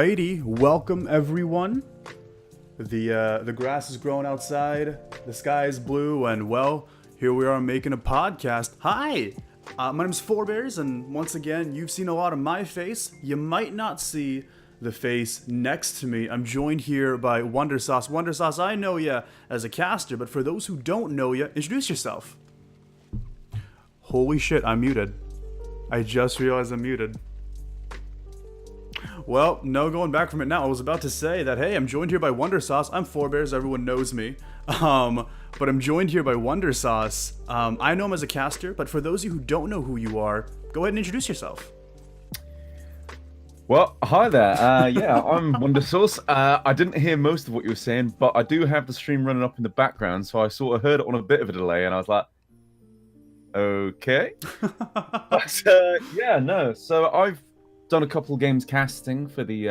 Alrighty, welcome everyone. The grass is growing outside, the sky is blue, and well, here we are making a podcast. Hi, my name is Forebears, and once again, you've seen a lot of my face. You might not see the face next to me. I'm joined here by Wonder Sauce. Wonder Sauce, I know you as a caster, but for those who don't know you, introduce yourself. Holy shit, I'm muted. I just realized I'm muted. Well, no going back from it now. I was about to say that, hey, I'm joined here by Wonder Sauce. I'm Forebears, everyone knows me. But I'm joined here by Wonder Sauce. I know him as a caster, but for those of you who don't know who you are, go ahead and introduce yourself. Well, hi there. I'm Wonder Sauce. I didn't hear most of what you were saying, but I do have the stream running up in the background, so I sort of heard it on a bit of a delay, and I was like, okay. But, So I've done a couple of games casting for the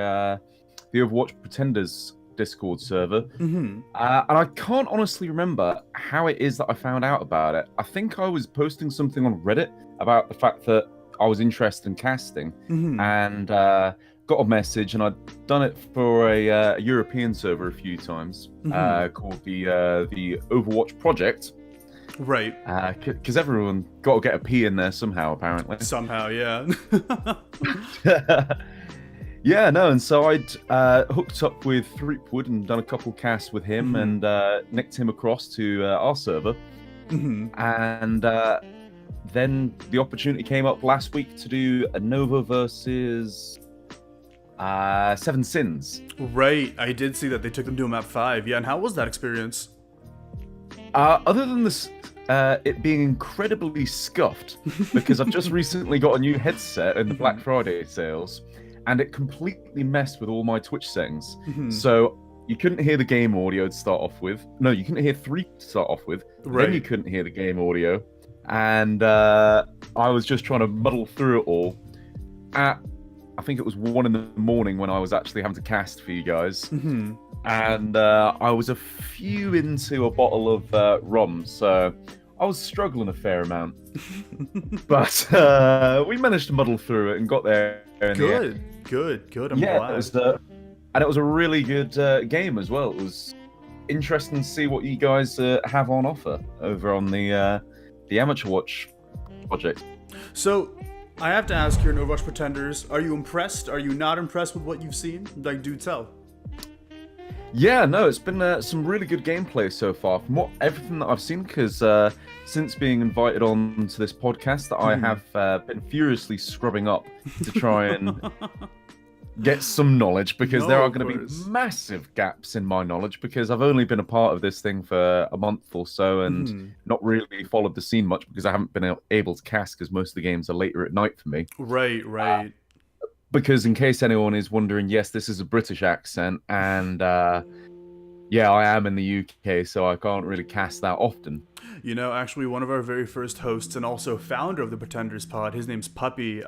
Overwatch Pretenders Discord server, and I can't honestly remember how it is that I found out about it. I think I was posting something on Reddit about the fact that I was interested in casting, and got a message, and I'd done it for a European server a few times, called the Overwatch Project. Right. Because everyone got to get a P in there somehow, apparently. Somehow, yeah. And so I'd hooked up with Threepwood and done a couple casts with him, and nicked him across to our server. And then the opportunity came up last week to do a Nova versus Seven Sins. Right, I did see that they took them to a map 5. Yeah, and how was that experience? Other than this, it being incredibly scuffed, because I've just recently got a new headset in the Black Friday sales, and it completely messed with all my Twitch settings. So you couldn't hear the game audio to start off with. No, you couldn't hear 3 to start off with. Right. Then you couldn't hear the game audio. And I was just trying to muddle through it all. I think it was 1 a.m. when I was actually having to cast for you guys. And I was a few into a bottle of rum, so I was struggling a fair amount. But we managed to muddle through it and got there. Good. I'm glad. It was a really good game as well. It was interesting to see what you guys have on offer over on the Amateur Watch project. So, I have to ask here in Overwatch Pretenders, are you impressed? Are you not impressed with what you've seen? Like, do tell. Yeah, no, it's been some really good gameplay so far from everything that I've seen, because since being invited on to this podcast, I have been furiously scrubbing up to try and get some knowledge, because there are going to be massive gaps in my knowledge, because I've only been a part of this thing for a month or so and not really followed the scene much, because I haven't been able to cast, because most of the games are later at night for me. Right. Because in case anyone is wondering, yes, this is a British accent, and I am in the UK, so I can't really cast that often. You know, actually, one of our very first hosts and also founder of the Pretenders Pod, his name's Puppy.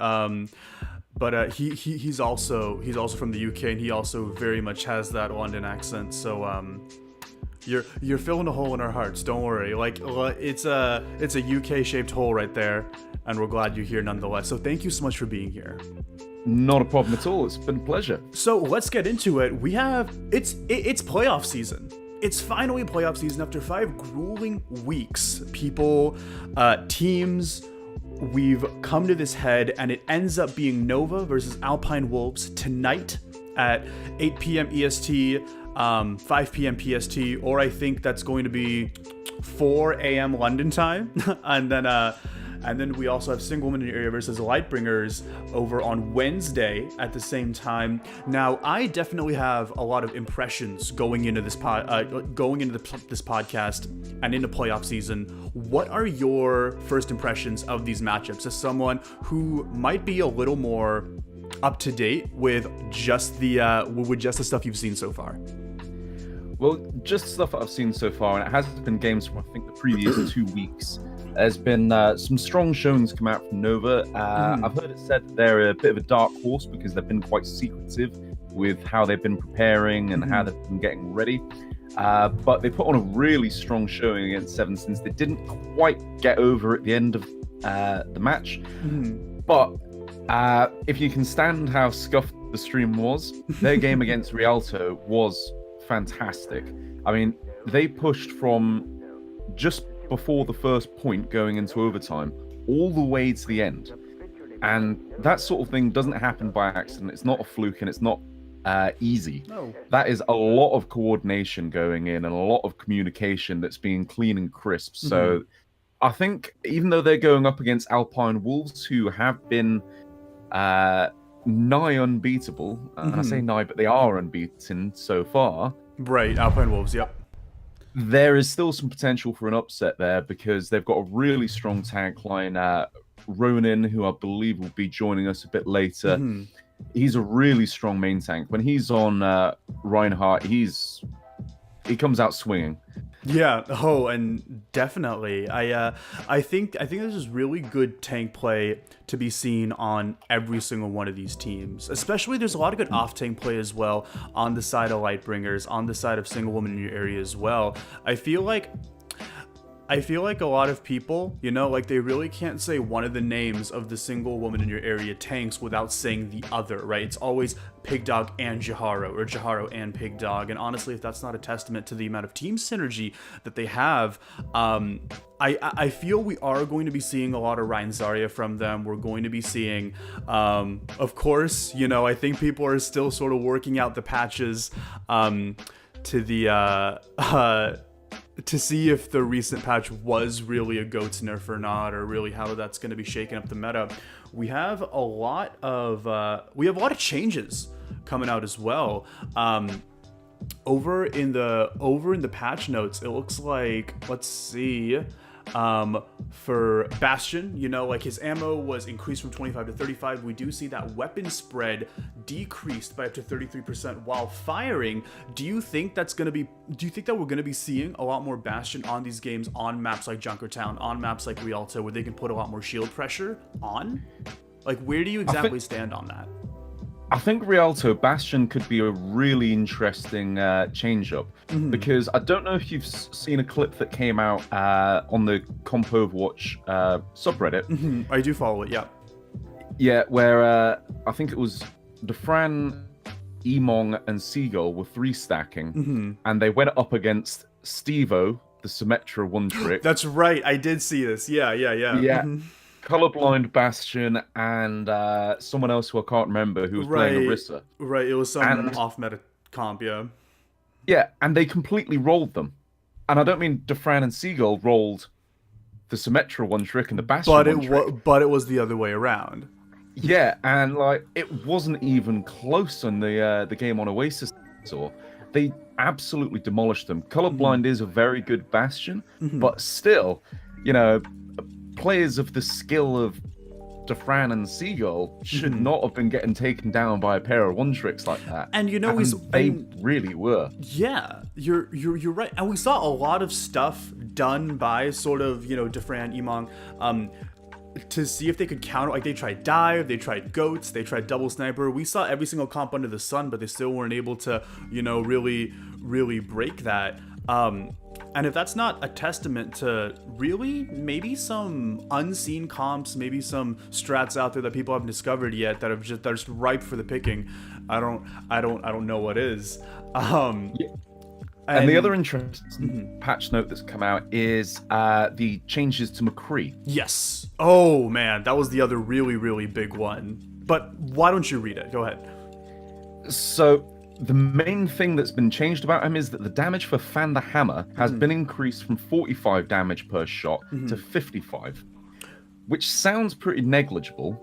But he's also from the UK, and he also very much has that London accent. So you're filling a hole in our hearts. Don't worry. Like, it's a UK shaped hole right there, and we're glad you're here nonetheless. So thank you so much for being here. Not a problem at all. It's been a pleasure. So let's get into it. It's playoff season. It's finally playoff season after 5 grueling weeks. People, teams, we've come to this head, and it ends up being Nova versus Alpine Wolves tonight at 8 p.m. EST, 5 p.m. PST, or I think that's going to be 4 a.m. London time, and then we also have Single Woman Area versus Lightbringers over on Wednesday at the same time. Now, I definitely have a lot of impressions going into this podcast and into playoff season. What are your first impressions of these matchups as someone who might be a little more up to date with just the stuff you've seen so far? Well, just stuff that I've seen so far, and it has been games from, I think, the previous 2 weeks. There's been some strong showings come out from Nova. I've heard it said that they're a bit of a dark horse, because they've been quite secretive with how they've been preparing and how they've been getting ready. But they put on a really strong showing against Seven Sins. They didn't quite get over at the end of the match. But if you can stand how scuffed the stream was, their game against Rialto was fantastic. I mean, they pushed from just before the first point going into overtime all the way to the end. And that sort of thing doesn't happen by accident. It's not a fluke, and it's not easy. No. That is a lot of coordination going in and a lot of communication that's being clean and crisp. So I think even though they're going up against Alpine Wolves, who have been nigh unbeatable, and I say nigh, but they are unbeaten so far. Right, Alpine Wolves, yep. There is still some potential for an upset there because they've got a really strong tank line. Ronan, who I believe will be joining us a bit later, he's a really strong main tank. When he's on Reinhardt, he comes out swinging. Yeah. Oh, and definitely. I think this is really good tank play to be seen on every single one of these teams. Especially, there's a lot of good off-tank play as well on the side of Lightbringers, on the side of single woman in your area as well. I feel like a lot of people, like they really can't say one of the names of the single woman in your area tanks without saying the other, right? It's always Pig Dog and Jaharo, or Jaharo and Pig Dog. And honestly, if that's not a testament to the amount of team synergy that they have, I feel we are going to be seeing a lot of Rein Zarya from them. We're going to be seeing, of course, I think people are still sort of working out the patches to see if the recent patch was really a GOATS nerf or not, or really how that's going to be shaking up the meta. We have a lot of changes coming out as well. Over in the patch notes, it looks like, let's see, for Bastion, like his ammo was increased from 25 to 35. We do see that weapon spread decreased by up to 33% while firing. Do you think that we're gonna be seeing a lot more Bastion on these games, on maps like Junkertown, on maps like Rialto, where they can put a lot more shield pressure on? Like, where do you exactly stand on that? I think Rialto Bastion could be a really interesting change-up, because I don't know if you've seen a clip that came out on the Comp Overwatch subreddit. I do follow it, yeah. Yeah, where I think it was Defran, Emong, and Seagull were 3-stacking, and they went up against Stevo, the Symmetra one-trick. That's right, I did see this, yeah. Yeah. Colorblind Bastion and someone else who I can't remember who was playing Orisa. Right, it was some off-meta comp, yeah. Yeah, and they completely rolled them. And I don't mean Defran and Seagull rolled the Symmetra one trick and the Bastion one trick. But it was the other way around. Yeah, and it wasn't even close on the game on Oasis. So they absolutely demolished them. Colorblind is a very good Bastion, but still, players of the skill of Defran and Seagull should not have been getting taken down by a pair of one-tricks like that. And they really were. Yeah, you're right. And we saw a lot of stuff done by sort of, Defran, Emong, to see if they could counter. Like, they tried dive, they tried goats, they tried double sniper. We saw every single comp under the sun, but they still weren't able to, really break that. And if that's not a testament to really maybe some unseen comps, maybe some strats out there that people haven't discovered yet that are just ripe for the picking, I don't know what is. And the other interesting patch note that's come out is the changes to McCree. Yes. Oh man, that was the other really, really big one. But why don't you read it? Go ahead. So the main thing that's been changed about him is that the damage for Fan the Hammer has been increased from 45 damage per shot to 55, which sounds pretty negligible,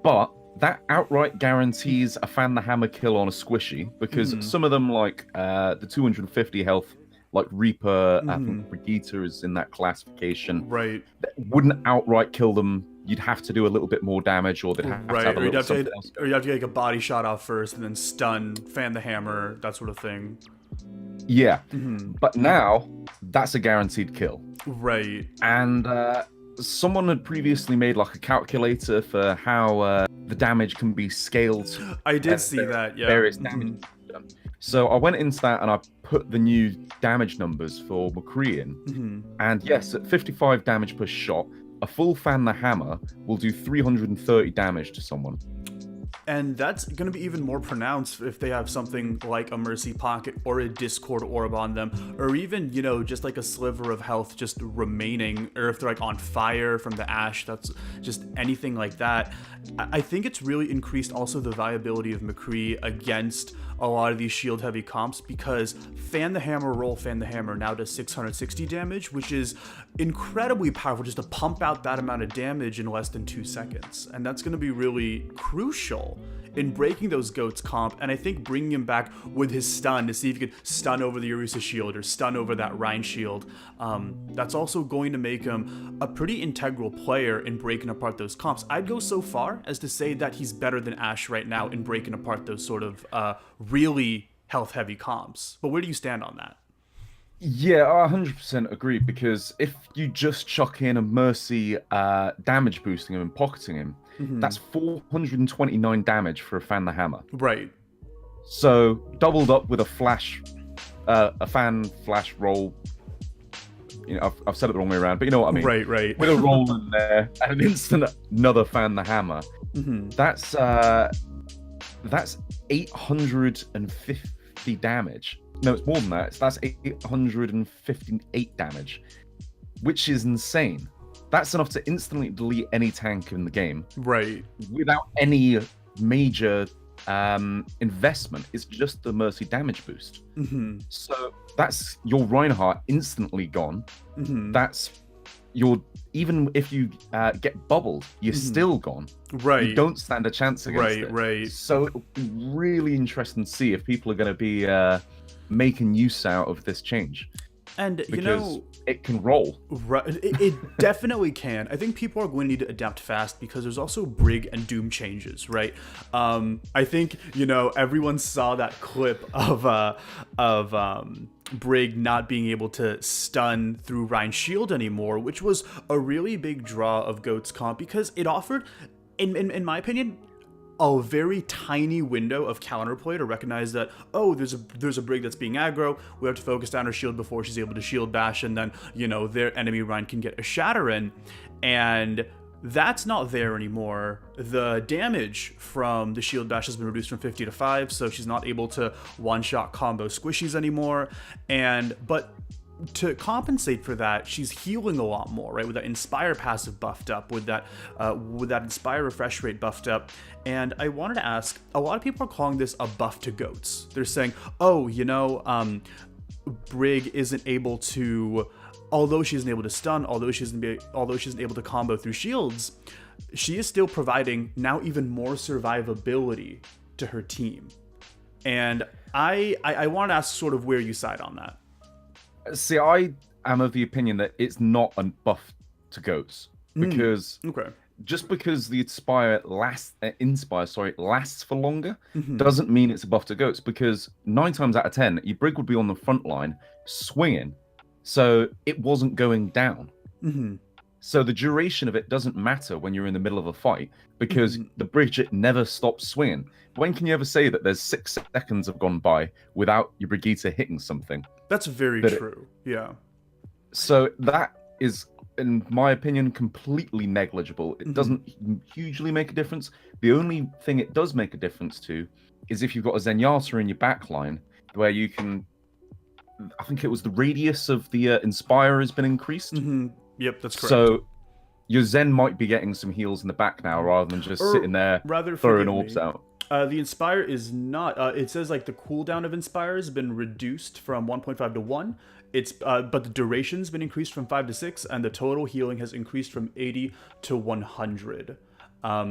but that outright guarantees a Fan the Hammer kill on a squishy, because some of them, like the 250 health, like Reaper, I think Brigitte is in that classification, right? That wouldn't outright kill them. You'd have to do a little bit more damage, or they'd have to have a little something else. Or you have to take a body shot off first, and then stun, fan the hammer, that sort of thing. Yeah, but now that's a guaranteed kill. Right. And someone had previously made like a calculator for how the damage can be scaled. I did see that, yeah. Various damage. So I went into that and I put the new damage numbers for McCree in. And yes, at 55 damage per shot, a full Fan the Hammer will do 330 damage to someone. And that's going to be even more pronounced if they have something like a Mercy Pocket or a Discord Orb on them, or even, just like a sliver of health just remaining, or if they're like on fire from the Ash, that's just anything like that. I think it's really increased also the viability of McCree against a lot of these shield heavy comps, because Fan the Hammer, Roll Fan the Hammer now does 660 damage, which is incredibly powerful just to pump out that amount of damage in less than 2 seconds. And that's going to be really crucial in breaking those goats comp, and I think bringing him back with his stun to see if you can stun over the Orisa shield or stun over that Rhine shield. That's also going to make him a pretty integral player in breaking apart those comps. I'd go so far as to say that he's better than Ashe right now in breaking apart those sort of really health heavy comps. But where do you stand on that? Yeah, I 100% agree, because if you just chuck in a Mercy damage boosting him and pocketing him, that's 429 damage for a Fan the Hammer. Right. So doubled up with a fan flash roll. I've said it the wrong way around, but you know what I mean. Right. With a roll in there and an instant another Fan the Hammer. That's 850 damage. No, it's more than that. That's 858 damage, which is insane. That's enough to instantly delete any tank in the game. Right. Without any major investment. It's just the Mercy damage boost. So that's your Reinhardt instantly gone. That's your, even if you get bubbled, you're still gone. Right. You don't stand a chance against it. Right. So it'll be really interesting to see if people are going to be making use out of this change. And because it can roll. Right, it definitely can. I think people are going to need to adapt fast, because there's also Brig and Doom changes, right? I think everyone saw that clip of Brig not being able to stun through Rhine shield anymore, which was a really big draw of Goat's comp, because it offered, in my opinion, a very tiny window of counterplay to recognize that, oh, there's a Brig that's being aggro, we have to focus down her shield before she's able to shield bash, and then their enemy Rhine can get a shatter in, and that's not there anymore. The damage from the shield bash has been reduced from 50 to 5, so she's not able to one-shot combo squishies anymore, but to compensate for that, she's healing a lot more, right? With that Inspire passive buffed up, with that Inspire refresh rate buffed up. And I wanted to ask, a lot of people are calling this a buff to goats. They're saying, oh, Brig isn't able to, although she isn't able to stun, although she isn't able to combo through shields, she is still providing now even more survivability to her team. And I want to ask sort of where you side on that. See, I am of the opinion that it's not a buff to goats, because just because the Inspire lasts for longer doesn't mean it's a buff to goats, because 9 times out of 10 your Brig would be on the front line swinging, so it wasn't going down. So the duration of it doesn't matter when you're in the middle of a fight, because the Bridget never stops swinging. When can you ever say that there's 6 seconds have gone by without your Brigitte hitting something? That's very true. Yeah. So that is, in my opinion, completely negligible. It doesn't hugely make a difference. The only thing it does make a difference to is if you've got a Zenyatta in your backline, where you can, I think it was the radius of the Inspire has been increased. Yep, that's correct. So your Zen might be getting some heals in the back now, rather than just sitting there throwing orbs out. The Inspire is not. It says like the cooldown of Inspire has been reduced from 1.5 to 1. It's but the duration's been increased from 5 to 6, and the total healing has increased from 80 to 100. But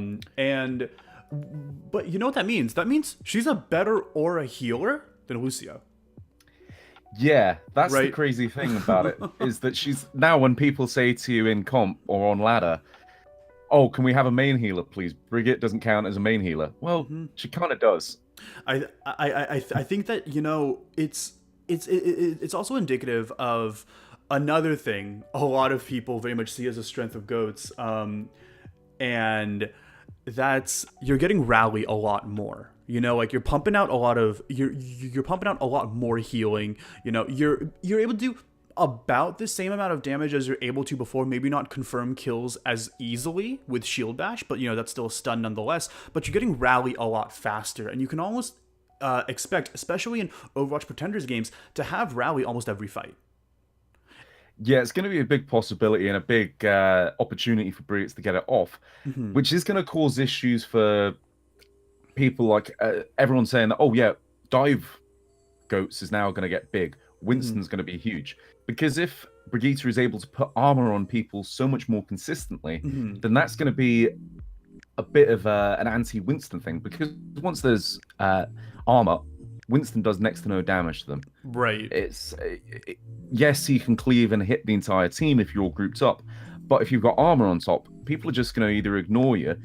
you know what that means? That means she's a better aura healer than Lucio. Yeah, that's the crazy thing about it, is that she's now, when people say to you in comp or on ladder, oh, can we have a main healer, please? Brigitte doesn't count as a main healer. Well, she kind of does. I think that it's also indicative of another thing a lot of people very much see as a strength of goats, and that's you're getting rally a lot more. Like you're pumping out a lot of you're pumping out a lot more healing. You're able to do about the same amount of damage as you're able to before. Maybe not confirm kills as easily with Shield Bash, but that's still a stun nonetheless. But you're getting Rally a lot faster, and you can almost expect, especially in Overwatch Pretenders games, to have Rally almost every fight. Yeah, it's going to be a big possibility and a big opportunity for Brits to get it off, which is going to cause issues for people like everyone saying that, oh yeah, dive goats is now going to get big. Winston's going to be huge. Because if Brigitte is able to put armor on people so much more consistently, then that's going to be a bit of an anti-Winston thing. Because once there's armor, Winston does next to no damage to them. Right. Yes, he can cleave and hit the entire team if you're all grouped up, but if you've got armor on top, people are just going to either ignore you,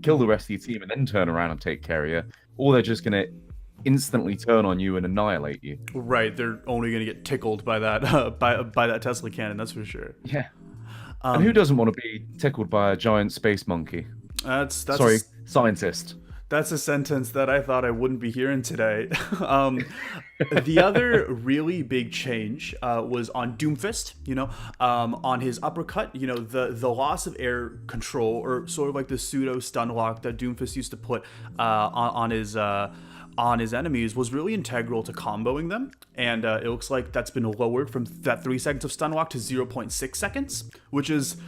kill the rest of your team, and then turn around and take care of you, or they're just going to instantly turn on you and annihilate you. Right. They're only going to get tickled by that by that Tesla cannon. That's for sure. Yeah. And who doesn't want to be tickled by a giant space monkey? Sorry, scientist. That's a sentence that I thought I wouldn't be hearing today. The other really big change was on Doomfist, on his uppercut, the loss of air control, or sort of like the pseudo stun lock that Doomfist used to put on his enemies, was really integral to comboing them. And it looks like that's been lowered from that 3 seconds of stun lock to 0.6 seconds, which is,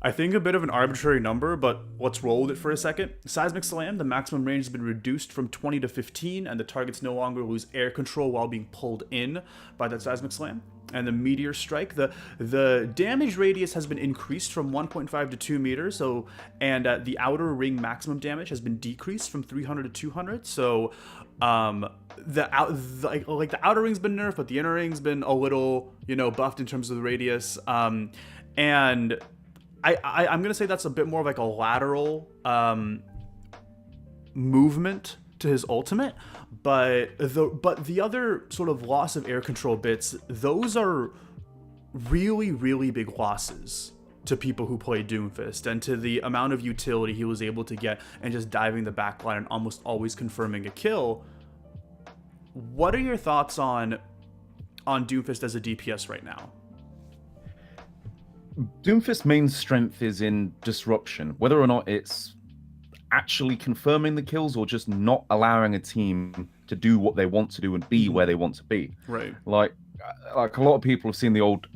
I think, a bit of an arbitrary number, but let's roll with it for a second. Seismic Slam, the maximum range has been reduced from 20 to 15, and the targets no longer lose air control while being pulled in by that Seismic Slam. And the Meteor Strike, the damage radius has been increased from 1.5 to 2 meters, and the outer ring maximum damage has been decreased from 300 to 200. So the outer ring's been nerfed, but the inner ring's been a little buffed in terms of the radius. And I'm going to say that's a bit more of like a lateral movement to his ultimate, but the other sort of loss of air control bits, those are really, really big losses to people who play Doomfist, and to the amount of utility he was able to get and just diving the backline and almost always confirming a kill. What are your thoughts on Doomfist as a DPS right now? Doomfist's main strength is in disruption, whether or not it's actually confirming the kills or just not allowing a team to do what they want to do and be where they want to be. Right. Like a lot of people have seen the old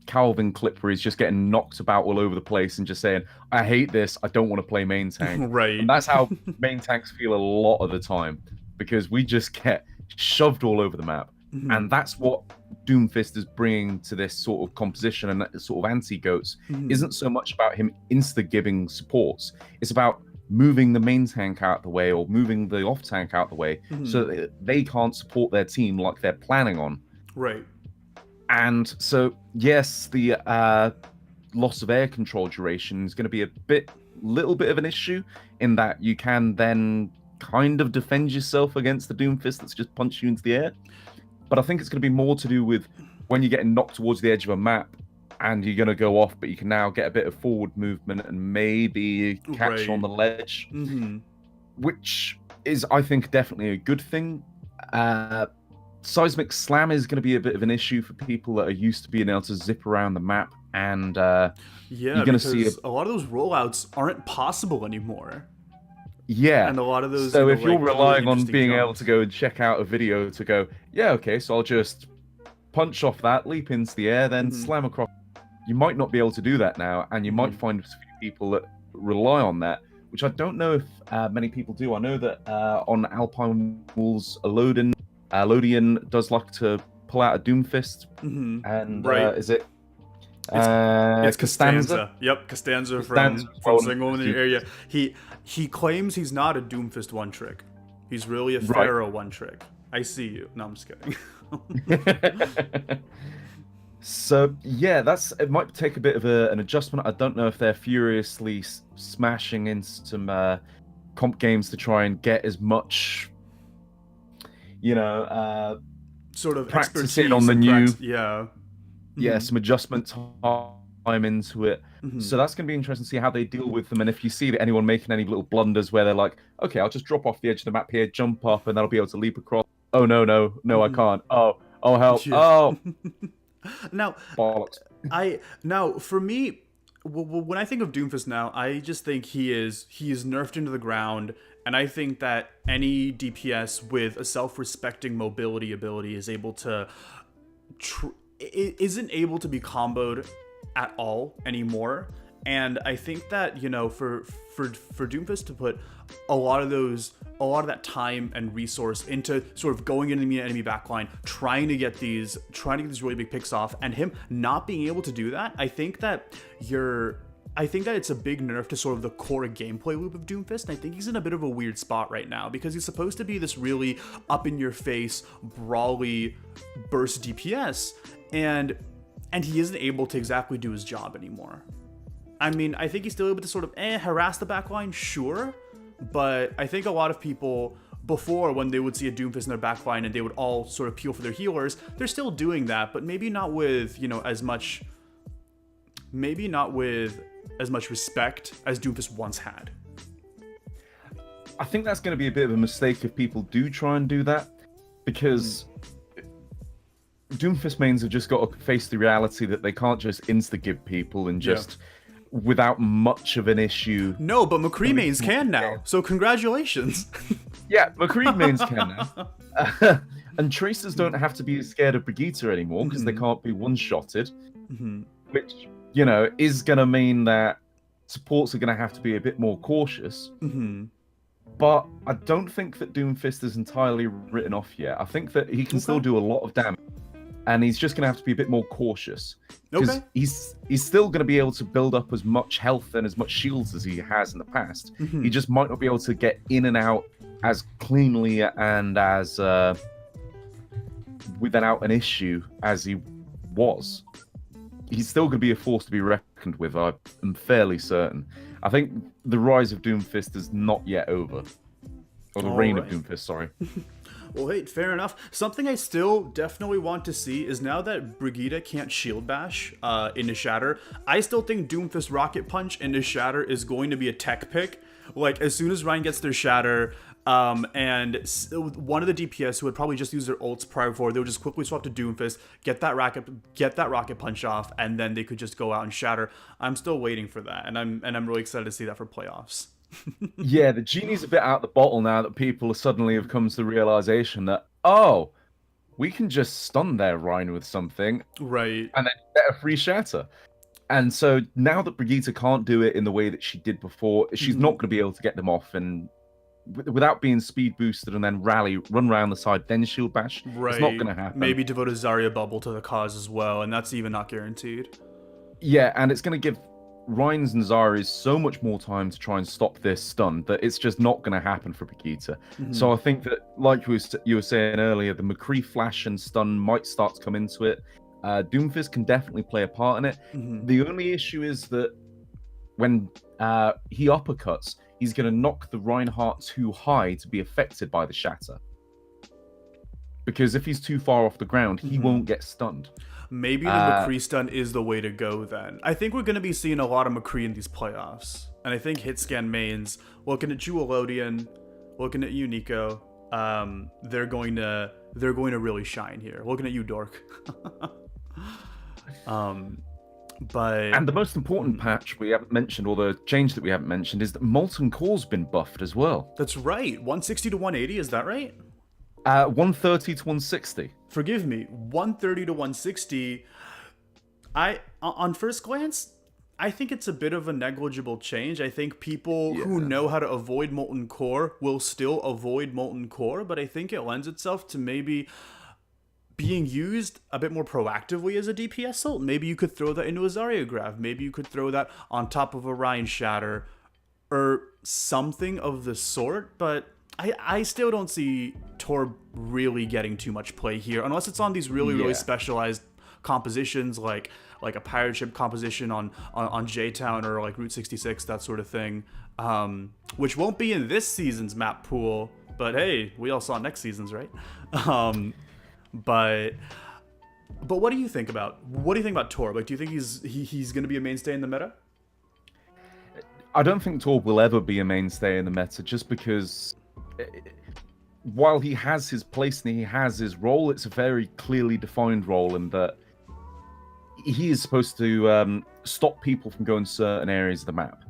Calvin clip where he's just getting knocked about all over the place and just saying, I hate this, I don't want to play main tank. Right. And that's how main tanks feel a lot of the time, because we just get shoved all over the map. And that's what Doomfist is bringing to this sort of composition, and that sort of anti-goats isn't so much about him insta-giving supports. It's about moving the main tank out of the way or moving the off tank out of the way so that they can't support their team like they're planning on. Right. And so, yes, the loss of air control duration is going to be a little bit of an issue, in that you can then kind of defend yourself against the Doomfist that's just punched you into the air. But I think it's going to be more to do with when you're getting knocked towards the edge of a map and you're going to go off, but you can now get a bit of forward movement and maybe catch on the ledge, which is, I think, definitely a good thing. Seismic Slam is going to be a bit of an issue for people that are used to being able to zip around the map, and you're going to see a lot of those rollouts aren't possible anymore. Yeah. And a lot of those. So if you're relying on being able to go and check out a video to go, yeah, okay, so I'll just punch off that, leap into the air, then slam across. You might not be able to do that now, and you might find a few people that rely on that, which I don't know if many people do. I know that on Alpine Wolves, Lodian does like to pull out a Doomfist, and is it? It's Costanza. Yep, Costanza from Single in the area. He claims he's not a Doomfist one trick. He's really a Pharaoh one trick. I see you. No, I'm just kidding. So yeah, it might take a bit of an adjustment. I don't know if they're furiously smashing in some comp games to try and get as much, sort of practicing on the new, yeah, some adjustment time into it. So that's going to be interesting to see how they deal with them. And if you see that anyone making any little blunders where they're like, okay, I'll just drop off the edge of the map here, jump up, and that'll be able to leap across. Oh no, I can't. Oh help. Yeah. Oh. Now, Bollocks. for me, when I think of Doomfist now, I just think he is nerfed into the ground, and I think that any DPS with a self-respecting mobility ability is able to isn't able to be comboed at all anymore. And I think that, for Doomfist to put a lot of that time and resource into sort of going into the enemy backline, trying to get these really big picks off, and him not being able to do that, I think that it's a big nerf to sort of the core gameplay loop of Doomfist, and I think he's in a bit of a weird spot right now, because he's supposed to be this really up-in-your-face, brawly burst DPS, and he isn't able to exactly do his job anymore. I mean, I think he's still able to sort of harass the backline, sure, but I think a lot of people before, when they would see a Doomfist in their backline and they would all sort of peel for their healers, they're still doing that, but maybe not with, as much respect as Doomfist once had. I think that's going to be a bit of a mistake if people do try and do that, because Doomfist mains have just got to face the reality that they can't just insta-give people and just... without much of an issue. No, but McCree mains can now, so congratulations. Yeah, McCree mains can now. And Tracers don't have to be scared of Brigitte anymore, because they can't be one-shotted, which, is going to mean that supports are going to have to be a bit more cautious. But I don't think that Doomfist is entirely written off yet. I think that he can still do a lot of damage. And he's just going to have to be a bit more cautious. Because he's still going to be able to build up as much health and as much shields as he has in the past. He just might not be able to get in and out as cleanly and as without an issue as he was. He's still going to be a force to be reckoned with, I am fairly certain. I think the rise of Doomfist is not yet over. Or the reign of Doomfist, sorry. Well, hey, fair enough. Something I still definitely want to see is, now that Brigitte can't shield bash into Shatter, I still think Doomfist Rocket Punch into Shatter is going to be a tech pick. Like, as soon as Ryan gets their Shatter, and one of the DPS who would probably just use their ults prior before, they would just quickly swap to Doomfist, get that Rocket Punch off, and then they could just go out and Shatter. I'm still waiting for that, and I'm really excited to see that for playoffs. Yeah, the genie's a bit out the bottle now that people suddenly have come to the realization that, we can just stun their Rhine with something. Right. And then get a free shatter. And so now that Brigitte can't do it in the way that she did before, she's not going to be able to get them off and without being speed boosted and then run around the side, then shield bash. Right. It's not going to happen. Maybe devote a Zarya bubble to the cause as well, and that's even not guaranteed. Yeah, and it's going to give Rhines and Zarya's so much more time to try and stop this stun that it's just not going to happen for Brigitte. So I think that, like you were saying earlier, the McCree flash and stun might start to come into it. Doomfist can definitely play a part in it. The only issue is that when he uppercuts, he's going to knock the Reinhardt too high to be affected by the shatter. Because if he's too far off the ground, he won't get stunned. Maybe the McCree stun is the way to go then. I think we're going to be seeing a lot of McCree in these playoffs. And I think Hitscan mains, looking at Jewelodian, looking at you, Nico, they're going to really shine here. Looking at you, Dork. And the most important patch we haven't mentioned, or the change that we haven't mentioned, is that Molten Core's been buffed as well. That's right. 160 to 180, is that right? 130 to 160. Forgive me, 130 to 160. On first glance, I think it's a bit of a negligible change. I think people who know how to avoid Molten Core will still avoid Molten Core, but I think it lends itself to maybe being used a bit more proactively as a DPS ult. Maybe you could throw that into a Zarya grab. Maybe you could throw that on top of a Ryan Shatter or something of the sort, but I still don't see Tor really getting too much play here, unless it's on these really specialized compositions, like a pirate ship composition on J-Town or like Route 66, that sort of thing, which won't be in this season's map pool, but hey, we all saw next season's, right? But what do you think about Tor? Like, do you think he's going to be a mainstay in the meta? I don't think Torb will ever be a mainstay in the meta, just because while he has his place and he has his role, it's a very clearly defined role in that he is supposed to stop people from going to certain areas of the map,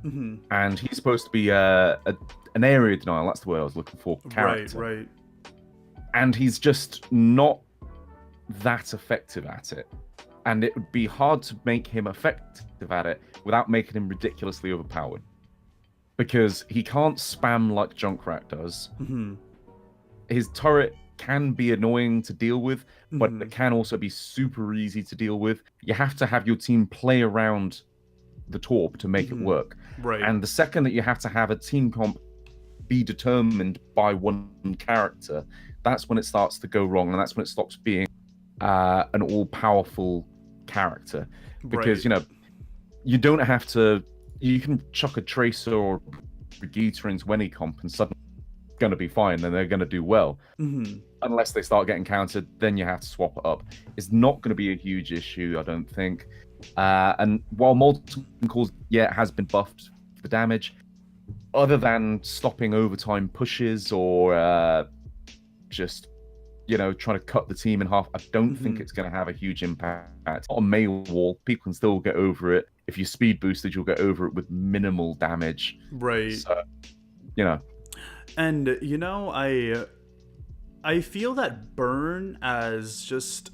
and he's supposed to be an area denial. That's the word I was looking for. Character. Right. And he's just not that effective at it, and it would be hard to make him effective at it without making him ridiculously overpowered, because he can't spam like Junkrat does. His turret can be annoying to deal with, but it can also be super easy to deal with. You have to have your team play around the Torp to make it work. Right. And the second that you have to have a team comp be determined by one character, that's when it starts to go wrong, and that's when it stops being an all-powerful character. Because, you know, you don't have to... You can chuck a Tracer or Brigitte into any comp and suddenly going to be fine, then they're going to do well. Unless they start getting countered, then you have to swap it up. It's not going to be a huge issue, I don't think. And while Molten Calls, it has been buffed for the damage, other than stopping overtime pushes or just, you know, trying to cut the team in half, I don't think it's going to have a huge impact. On Mail Wall, people can still get over it. If you speed boosted, you'll get over it with minimal damage. Right. So, you know. And, you know, I feel that Burn as just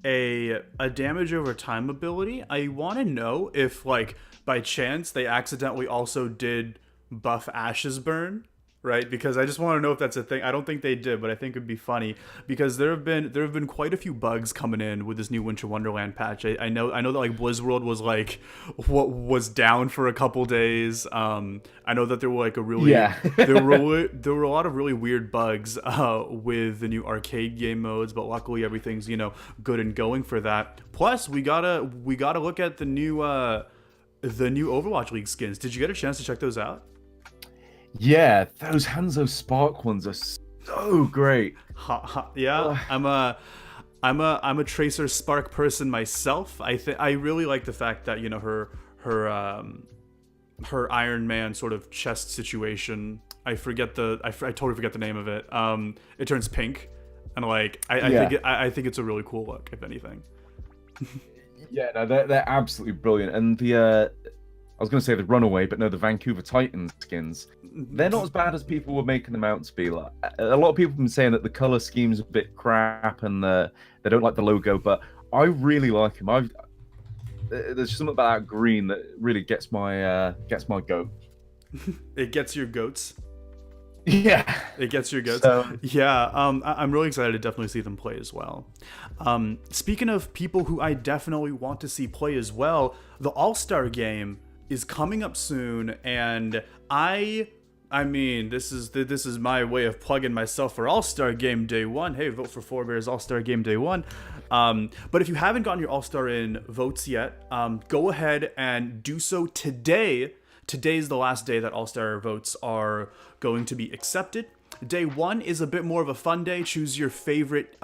a damage over time ability. I want to know if, like, by chance they accidentally also did buff Ash's Burn, right? Because I just want to know if that's a thing. I don't think they did, but I think it'd be funny because there have been quite a few bugs coming in with this new Winter Wonderland patch. I know that like Blizzworld was like what was down for a couple days. I know that there were like there were a lot of really weird bugs with the new arcade game modes, but luckily everything's, you know, good and going for that. Plus we gotta look at the new Overwatch League skins. Did you get a chance to check those out? Yeah, those Hanzo Spark ones are so great. Yeah, I'm a Tracer Spark person myself. I really like the fact that, you know, her Iron Man sort of chest situation. I totally forget the name of it. It turns pink, and like I think it's a really cool look, if anything. Yeah, no, they're absolutely brilliant. And I was going to say the Runaway, but no, the Vancouver Titans skins, they're not as bad as people were making them out to be. Like, a lot of people have been saying that the color scheme's a bit crap and they don't like the logo, but I really like them. There's something about that green that really gets my goat. It gets your goats. Yeah, it gets your goats. So, yeah, I'm really excited to definitely see them play as well. Speaking of people who I definitely want to see play as well, the All-Star game is coming up soon, and I mean, this is my way of plugging myself for All-Star Game Day 1. Hey, vote for Forebears All-Star Game Day 1. But if you haven't gotten your All-Star in votes yet, go ahead and do so today. Today's the last day that All-Star votes are going to be accepted. Day 1 is a bit more of a fun day. Choose your favorite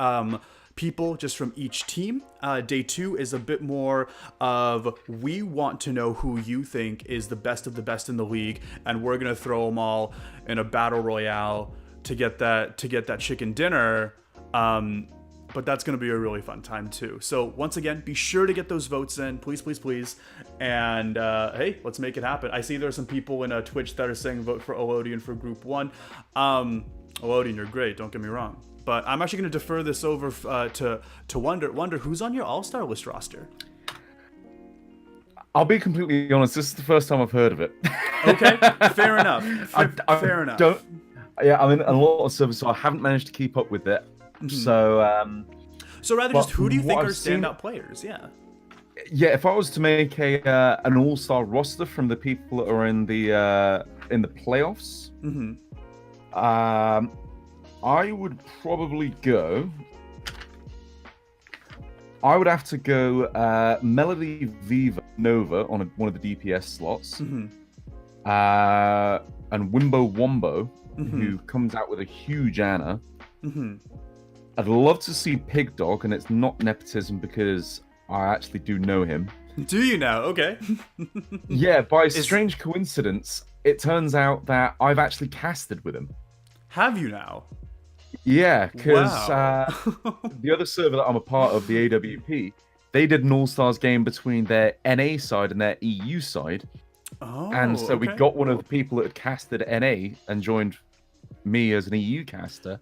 people just from each team. Day 2 is a bit more of, we want to know who you think is the best of the best in the league, and we're gonna throw them all in a battle royale to get that chicken dinner. But that's going to be a really fun time too. So once again, be sure to get those votes in, please, please, please. And hey, let's make it happen. I see there are some people in Twitch that are saying vote for Olodian for Group 1. Olodian, you're great, don't get me wrong. But I'm actually going to defer this over to Wonder. Wonder, who's on your All-Star list roster? I'll be completely honest, this is the first time I've heard of it. Okay, fair enough. Fair enough. I'm in a lot of servers, so I haven't managed to keep up with it. So rather just who do you think are standout players? Yeah, if I was to make an all-star roster from the people that are in the playoffs, I would probably go. I would have to go Melody Viva Nova on one of the DPS slots, and Wimbo Wombo, who comes out with a huge Ana. I'd love to see Pig Dog, and it's not nepotism because I actually do know him. Do you now? Okay. Yeah, by strange coincidence, it turns out that I've actually casted with him. Have you now? Yeah, because the other server that I'm a part of, the AWP, they did an All-Stars game between their NA side and their EU side. Oh, And so we okay. got one of the people that had casted NA and joined me as an EU caster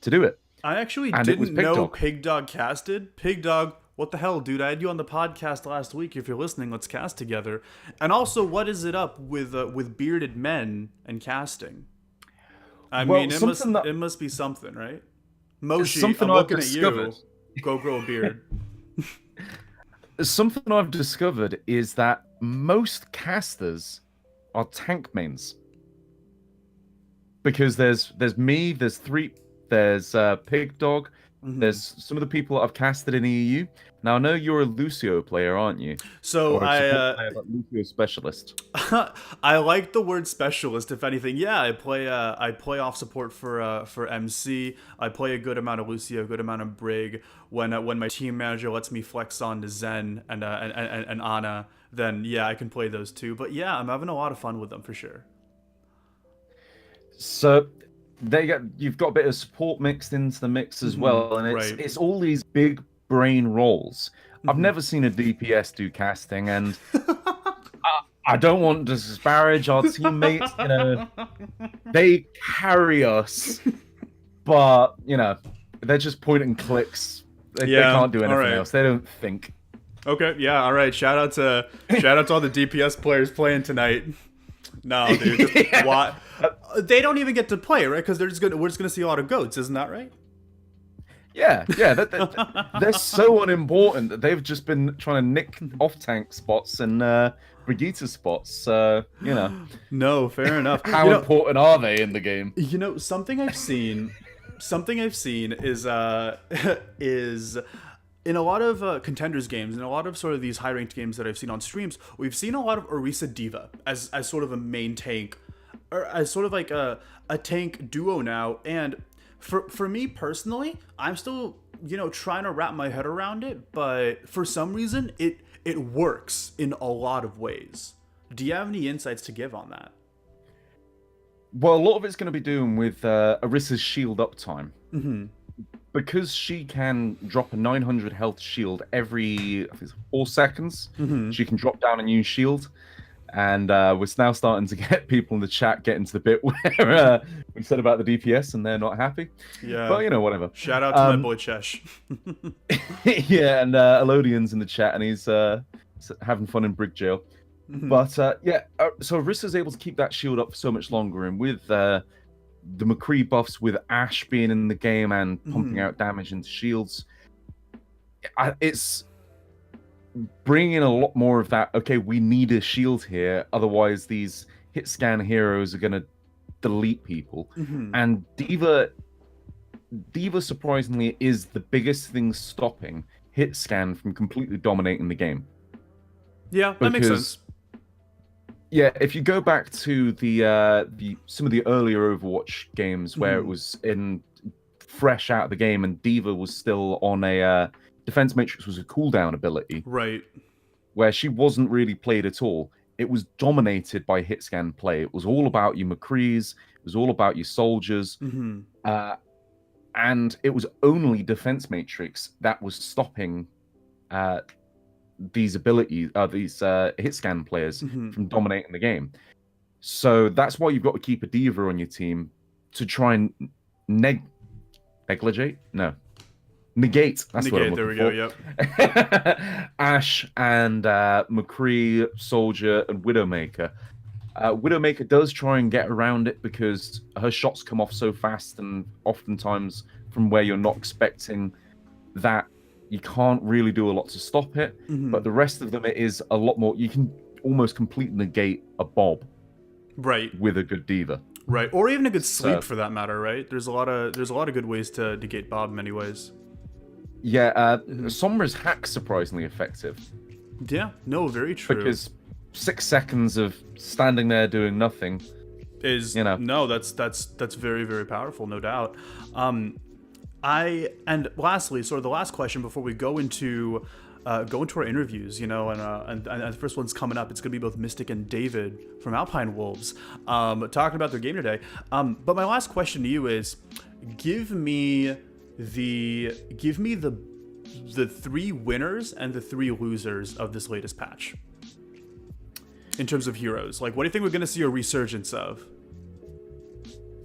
to do it. I actually And it was didn't Pig know Dog. Pig Dog casted. Pig Dog, what the hell, dude? I had you on the podcast last week. If you're listening, let's cast together. And also, what is it up with bearded men and casting? I Well, mean, it must be something, right? Moshi, something I'm I've looking at discovered. you. Go grow a beard. Something I've discovered is that most casters are tank mains. Because there's me, there's Pig Dog, there's some of the people that I've casted in EU. Now I know you're a Lucio player, aren't you? So Or a support player, like Lucio specialist. I like the word specialist. If anything, yeah, I play off support for MC. I play a good amount of Lucio, a good amount of Brig. When my team manager lets me flex on to Zen and Ana, then yeah, I can play those too. But yeah, I'm having a lot of fun with them for sure. So you've got a bit of support mixed into the mix as well, and it's all these big brain roles. I've never seen a DPS do casting, and I don't want to disparage our teammates. You know, they carry us, but you know, they're just point and clicks. They can't do anything else. They don't think. Okay, yeah, all right. Shout out to all the DPS players playing tonight. No, dude. Why? They don't even get to play, right? Because we're just gonna see a lot of goats, isn't that right? Yeah. They're so unimportant that they've just been trying to nick off tank spots and Brigitte spots. So you know. No, fair enough. How important are they in the game? You know, something I've seen is is in a lot of contenders games, in a lot of sort of these high ranked games that I've seen on streams, we've seen a lot of Orisa Diva as sort of a main tank, or as sort of like a tank duo now. And for me personally, I'm still, you know, trying to wrap my head around it, but for some reason it works in a lot of ways. Do you have any insights to give on that? Well, a lot of it's going to be doing with Orisa's shield uptime. Because she can drop a 900 health shield every 4 seconds. She can drop down a new shield. And we're now starting to get people in the chat getting to the bit where we said about the DPS and they're not happy. Yeah. But, you know, whatever. Shout out to my boy Chesh. Yeah, and Elodian's in the chat and he's having fun in Brig Jail. But, so Orisa's able to keep that shield up for so much longer. And with the McCree buffs, with Ashe being in the game and pumping out damage into shields, it's bringing in a lot more of that. Okay, we need a shield here, otherwise these hit scan heroes are going to delete people. And Diva surprisingly is the biggest thing stopping hit scan from completely dominating the game. Yeah, that makes sense. Yeah, if you go back to the some of the earlier Overwatch games where it was fresh out of the game and Diva was still on a Defense Matrix was a cooldown ability, right? Where she wasn't really played at all. It was dominated by hit scan play. It was all about your McCrees. It was all about your soldiers, and it was only Defense Matrix that was stopping these abilities, these hit scan players from dominating the game. So that's why you've got to keep a Diva on your team to try and negate. That's what I'm looking there we for. go. Yep. Ashe and McCree, Soldier, and Widowmaker. Widowmaker does try and get around it because her shots come off so fast, and oftentimes from where you're not expecting that, you can't really do a lot to stop it. But the rest of them, it is a lot more. You can almost completely negate a Bob, right, with a good Diva, right, or even a good sleep for that matter, right? There's a lot of good ways to negate Bob in many ways. Yeah, Sombra's hack's surprisingly effective. Yeah, no, very true. Because 6 seconds of standing there doing nothing is, you know, no, that's very, very powerful, no doubt. And lastly, sort of the last question before we go into our interviews, you know, and the first one's coming up. It's gonna be both Mystic and David from Alpine Wolves, talking about their game today. But my last question to you is, give me the the 3 winners and the 3 losers of this latest patch in terms of heroes? Like, what do you think we're going to see a resurgence of?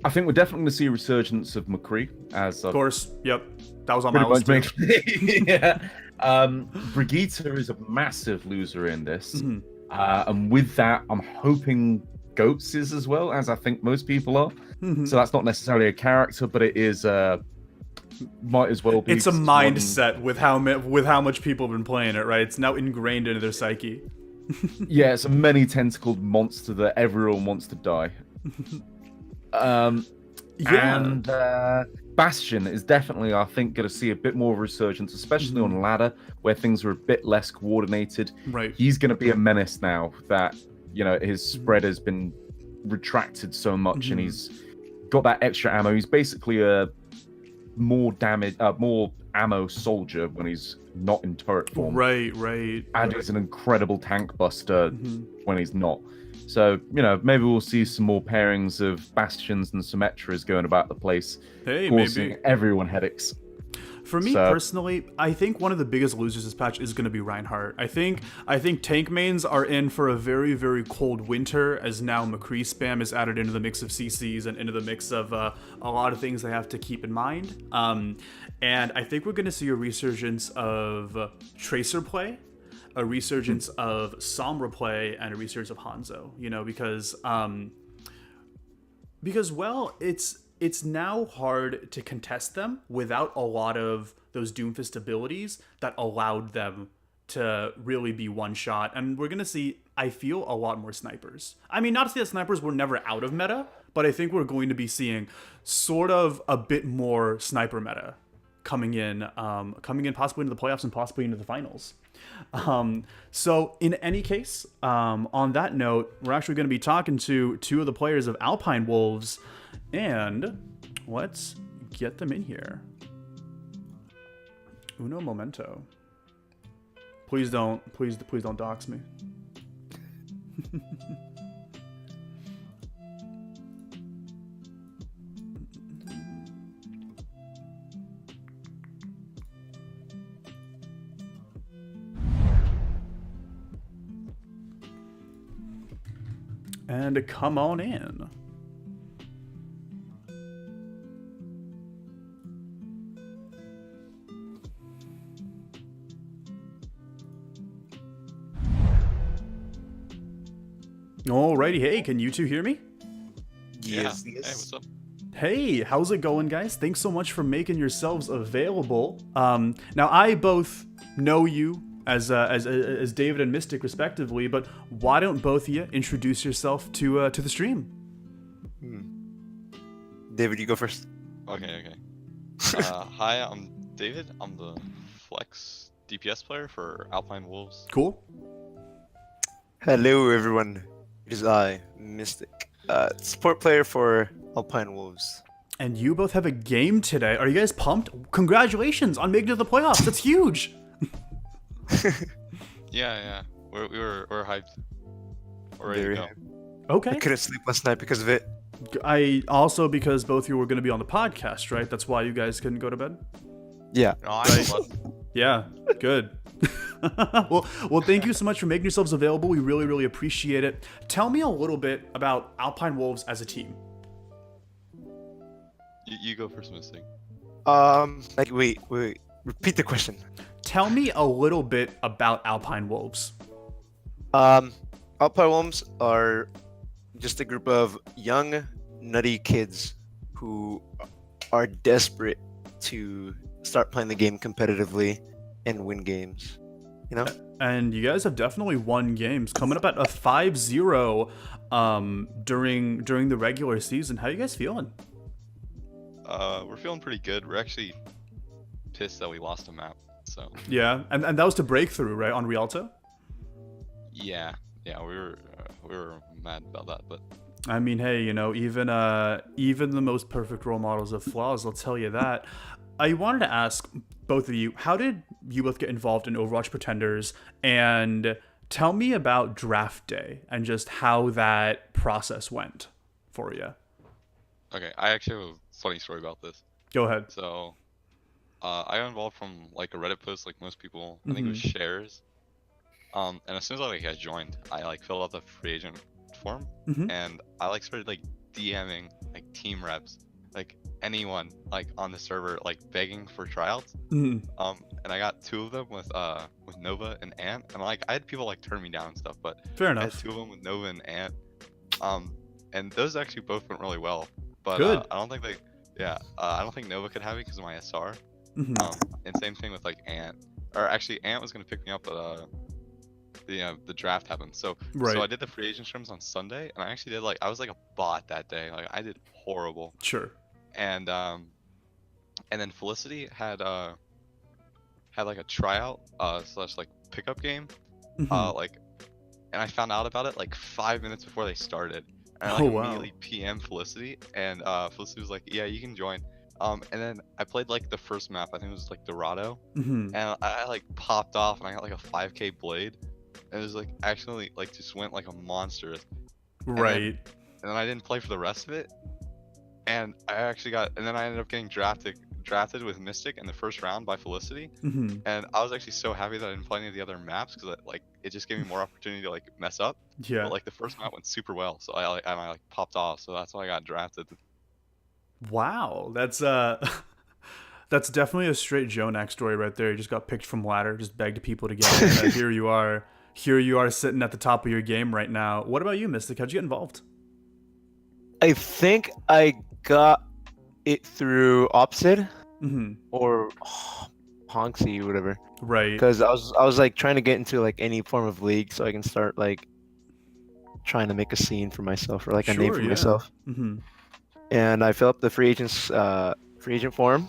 I think we're definitely going to see a resurgence of McCree as Of course, yep. That was on my list too. Yeah. Brigitte is a massive loser in this. And with that, I'm hoping Goats is as well, as I think most people are. So that's not necessarily a character, but it is might as well be. It's a mindset with how much people have been playing it, right? It's now ingrained into their psyche. Yeah, it's a many tentacled monster that everyone wants to die. And Bastion is definitely, I think, going to see a bit more of a resurgence, especially on ladder, where things are a bit less coordinated. Right. He's going to be a menace now that, his spread has been retracted so much, and he's got that extra ammo. He's basically a more ammo soldier when he's not in turret form. Right. And he's an incredible tank buster when he's not. So, maybe we'll see some more pairings of Bastions and Symmetras going about the place, causing maybe everyone headaches. For me personally, I think one of the biggest losers this patch is going to be Reinhardt. I think tank mains are in for a very, very cold winter, as now McCree spam is added into the mix of CCs and into the mix of a lot of things they have to keep in mind. And I think we're going to see a resurgence of Tracer play, a resurgence of Sombra play, and a resurgence of Hanzo, because it's now hard to contest them without a lot of those Doomfist abilities that allowed them to really be one shot. And we're going to see, I feel, a lot more snipers. I mean, not to say that snipers were never out of meta, but I think we're going to be seeing sort of a bit more sniper meta coming in possibly into the playoffs and possibly into the finals. So in any case, on that note, we're actually going to be talking to 2 of the players of Alpine Wolves, and let's get them in here. Uno momento. Please don't dox me. And come on in. Alrighty, hey, can you 2 hear me? Yes. Hey, what's up? Hey, how's it going, guys? Thanks so much for making yourselves available. Now I both know you as David and Mystic respectively, but why don't both of you introduce yourself to the stream? David, you go first. Okay. Hi, I'm David. I'm the Flex DPS player for Alpine Wolves. Cool. Hello, everyone. It is I, Mystic, support player for Alpine Wolves. And you both have a game today. Are you guys pumped? Congratulations on making it to the playoffs. That's huge. Yeah. We're hyped. We're ready to go. Okay. I couldn't sleep last night because of it. I also, because both of you were going to be on the podcast, right? That's why you guys couldn't go to bed? Yeah. No, I Yeah, good. well, thank you so much for making yourselves available. We really, really appreciate it. Tell me a little bit about Alpine Wolves as a team. You go first, Mystic. Wait. Repeat the question. Tell me a little bit about Alpine Wolves. Alpine Wolves are just a group of young, nutty kids who are desperate to start playing the game competitively and win games. And you guys have definitely won games, coming up at a 5-0 during the regular season. How are you guys feeling? We're feeling pretty good. We're actually pissed that we lost a map. So yeah, and that was to Breakthrough, right, on Rialto? Yeah, we were mad about that, but I mean, hey, even the most perfect role models have flaws, I'll tell you that. I wanted to ask both of you, how did you both get involved in Overwatch Pretenders? And tell me about draft day and just how that process went for you. Okay, I actually have a funny story about this. Go ahead. So, I got involved from like a Reddit post, like most people. I think it was shares. And as soon as I joined, I like filled out the free agent form, Mhm. and I like started like DMing like team reps, like anyone like on the server, like begging for tryouts. Mhm. And I got 2 of them with Nova and Ant, and like I had people like turn me down and stuff, but Fair I had enough. 2 of them with Nova and Ant. And those actually both went really well, but Good. I don't think I don't think Nova could have it because of my SR. Mhm. And same thing with like Ant, or actually Ant was gonna pick me up, but the draft happened. So Right. I did the free agent scrims on Sunday, and I actually did like I was like a bot that day. Like I did horrible. Sure. And then Felicity had like a tryout slash like pickup game, Mhm. like, and I found out about it like 5 minutes before they started. And I Oh, like wow. immediately PM Felicity, and Felicity was like, "Yeah, you can join." And then I played like the first map. I think it was like Dorado, Mhm. and I like popped off, and I got like a 5K blade, and it was like actually like just went like a monster. Right. And then I didn't play for the rest of it, and and then I ended up getting drafted with Mystic in the first round by Felicity, Mhm. and I was actually so happy that I didn't play any of the other maps because like it just gave me more opportunity to like mess up. Yeah. But like the first map went super well, so I like popped off, so that's why I got drafted. Wow. That's that's definitely a straight Jonak story right there. You just got picked from ladder, just begged people to get in, and here you are. Here you are sitting at the top of your game right now. What about you, Mystic? How'd you get involved? I think I got it through OWPod Mm-hmm. or Honksy or whatever. Right. Because I was like trying to get into like any form of league so I can start like trying to make a scene for myself or like a name Sure, for yeah. myself. Mm-hmm. And I filled up the free agent form.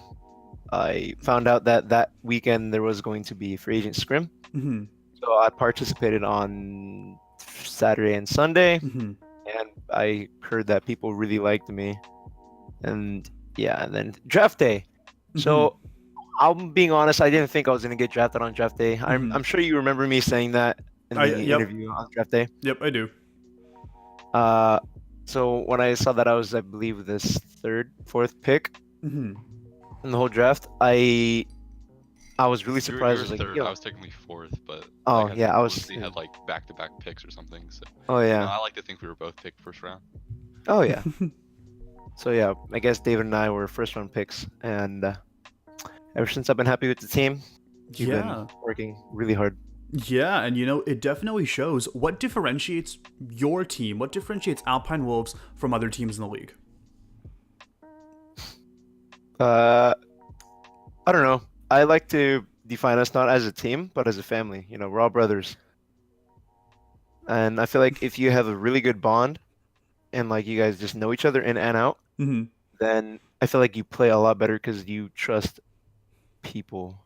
I found out that weekend there was going to be free agent scrim, Mm-hmm. so I participated on Saturday and Sunday, Mm-hmm. and I heard that people really liked me, and yeah, and then draft day. So I'm being honest, I didn't think I was gonna get drafted on draft day. I'm sure you remember me saying that in the Yep. interview on draft day. Yep, I do. So when I saw that I was, I believe, this fourth pick Mm-hmm. in the whole draft, I was really You surprised. I were was like, third. yo, I was technically fourth, but oh like I yeah, think I was. Felicity had like back-to-back picks or something. So Oh no, yeah. I like to think we were both picked first round. Oh yeah. So yeah, I guess David and I were first round picks, and ever since I've been happy with the team. We've been working really hard. Yeah, and you know, it definitely shows. What differentiates your team? What differentiates Alpine Wolves from other teams in the league? I don't know. I like to define us not as a team, but as a family. You know, we're all brothers. And I feel like if you have a really good bond and like you guys just know each other in and out, Mm-hmm. then I feel like you play a lot better because you trust people.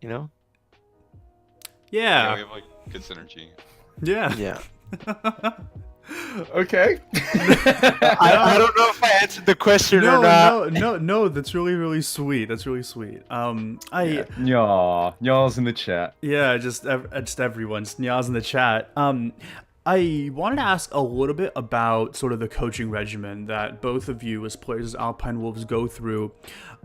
You know? Yeah, we Yeah. have like good synergy. Yeah. Yeah. Okay. I don't know if I answered the question or not. No. That's really, really sweet. That's really sweet. Y'all's in the chat. Yeah, just everyone, just Nyaz in the chat. I wanted to ask a little bit about sort of the coaching regimen that both of you as players as Alpine Wolves go through.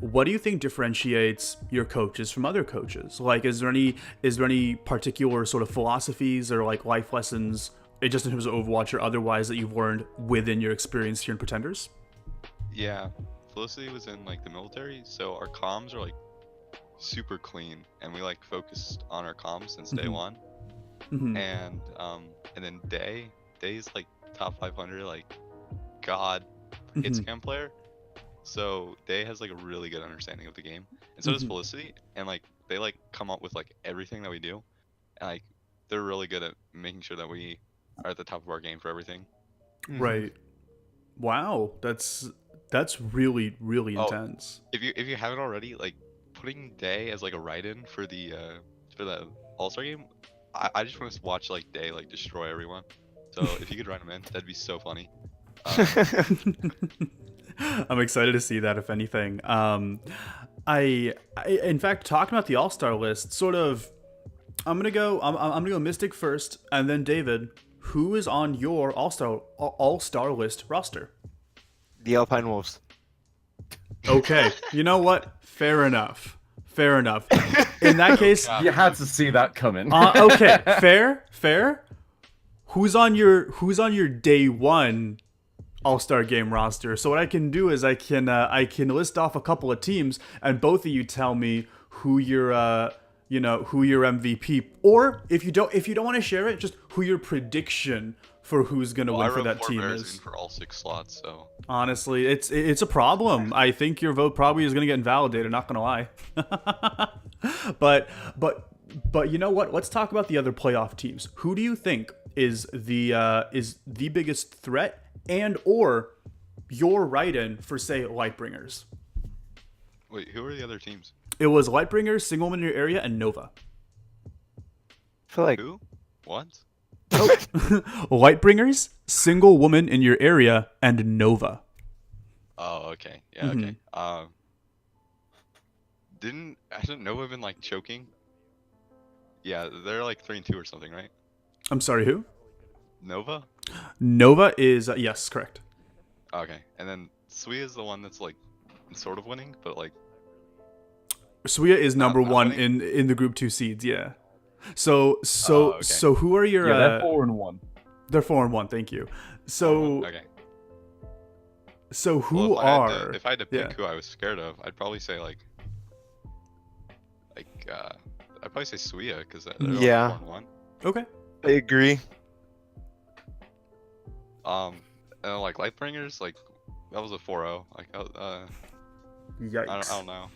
What do you think differentiates your coaches from other coaches? Like, is there any particular sort of philosophies or like life lessons, just in terms of Overwatch or otherwise, that you've learned within your experience here in Pretenders? Yeah, Felicity was in like the military, so our comms are like super clean, and we like focused on our comms since day one. Mm-hmm. And then Day's like top 500 like god hit Mm-hmm. scam player. So Day has like a really good understanding of the game, and so does Felicity. And like they like come up with like everything that we do, and like they're really good at making sure that we are at the top of our game for everything. Right. Wow, that's really, really intense. If you haven't already, like putting Day as like a write-in for the All-Star game, I just want to watch like Day like destroy everyone. So if you could write him in, that'd be so funny. I'm excited to see that, if anything. I in fact, talking about the All-Star list, sort of, I'm gonna go Mystic first, and then David. Who is on your All-Star list roster? The Alpine Wolves. Okay, you know what? Fair enough. Fair enough. In that case, You had to see that coming. okay, fair. Who's on your day one All-Star game roster? So what I can do is I can list off a couple of teams, and both of you tell me who your who your MVP, or if you don't want to share it, just who your prediction for who's gonna Well, win I for wrote that four team bears is. in for all 6 slots, so Honestly, it's a problem. I think your vote probably is gonna get invalidated. Not gonna lie. but you know what? Let's talk about the other playoff teams. Who do you think is the biggest threat, and or your write-in for say Lightbringers? wait, who are the other teams? It was Lightbringers, Single Woman in Your Area, and Nova. I feel like Who? What? Lightbringers, Single Woman in Your Area, and Nova. Oh, okay. Yeah, okay. Hasn't Nova been like choking? Yeah, they're like 3-2 or something, right? I'm sorry, who? Nova? Nova is yes, correct. Okay. And then Sui is the one that's like sort of winning, but like Suya is number not one winning? in the group 2 seeds, yeah. So okay. who are your? Yeah, they're 4-1. They're 4-1. Thank you. So okay. so Well, who are? if I had to pick yeah. who I was scared of, I'd probably say I'd probably say Suya because they're Yeah. like 1-1. Okay. I agree. And then, like Lightbringers, like that was a 4-0. Like Yikes. I don't know.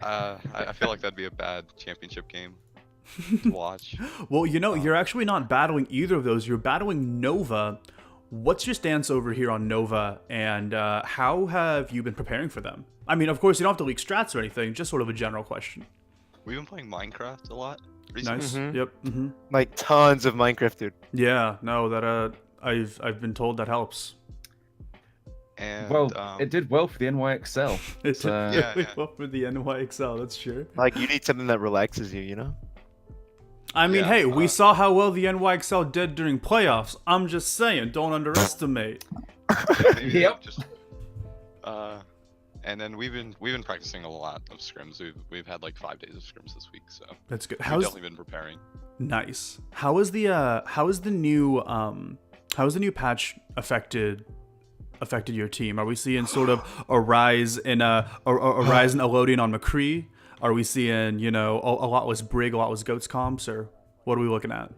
I feel like that'd be a bad championship game to watch. Well, you're actually not battling either of those. You're battling Nova. What's your stance over here on Nova, and how have you been preparing for them? I mean, of course, you don't have to leak strats or anything, just sort of a general question. We've been playing Minecraft a lot recently. Nice. Mhm. Yep. Mm-hmm. Like tons of Minecraft, dude. Yeah. No, that I've been told that helps. And Well, it did well for the NYXL. It's So- Yeah, really yeah. well for the NYXL. That's sure. Like you need something that relaxes you, you know? I mean, Yeah, hey, we saw how well the NYXL did during playoffs. I'm just saying, don't underestimate. maybe Yep. just and then we've been practicing a lot of scrims. We've had like 5 days of scrims this week, so That's good. we've How's definitely been preparing. nice? How is the new patch affected your team? Are we seeing sort of a rise in Elodian on McCree? Are we seeing a lot less Brig, a lot less Goats comps, or what are we looking at?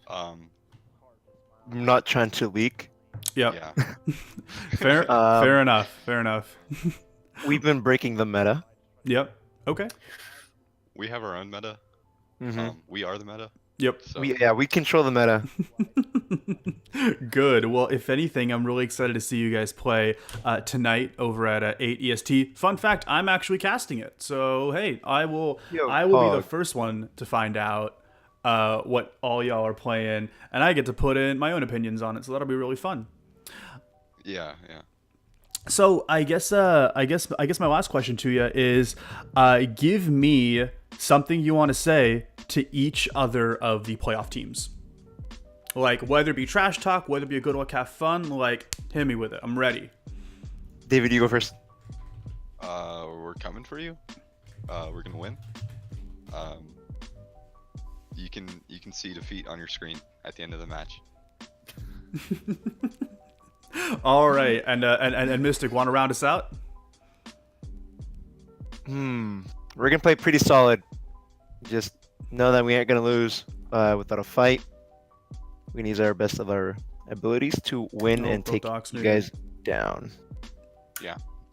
Um, I'm not trying to leak. Yep. yeah. Fair fair enough. We've been breaking the meta. Yep. Okay. We have our own meta. Mhm. We are the meta. Yep. So We control the meta. Good. Well, if anything, I'm really excited to see you guys play tonight over at 8 EST. Fun fact: I'm actually casting it. So hey, I will be the Pog. first one to find out what all y'all are playing, and I get to put in my own opinions on it. So that'll be really fun. yeah. So I guess my last question to you is, give me something you want to say to each other of the playoff teams. Like, whether it be trash talk, whether it be a good look, have fun, like, hit me with it. I'm ready. David, you go first. We're coming for you. We're gonna win. You can see defeat on your screen at the end of the match. All right, and Mystic, want to round us out? We're gonna play pretty solid. Just know that we ain't gonna lose without a fight. We're gonna use our best of our abilities to win and don't take dox you me. guys down.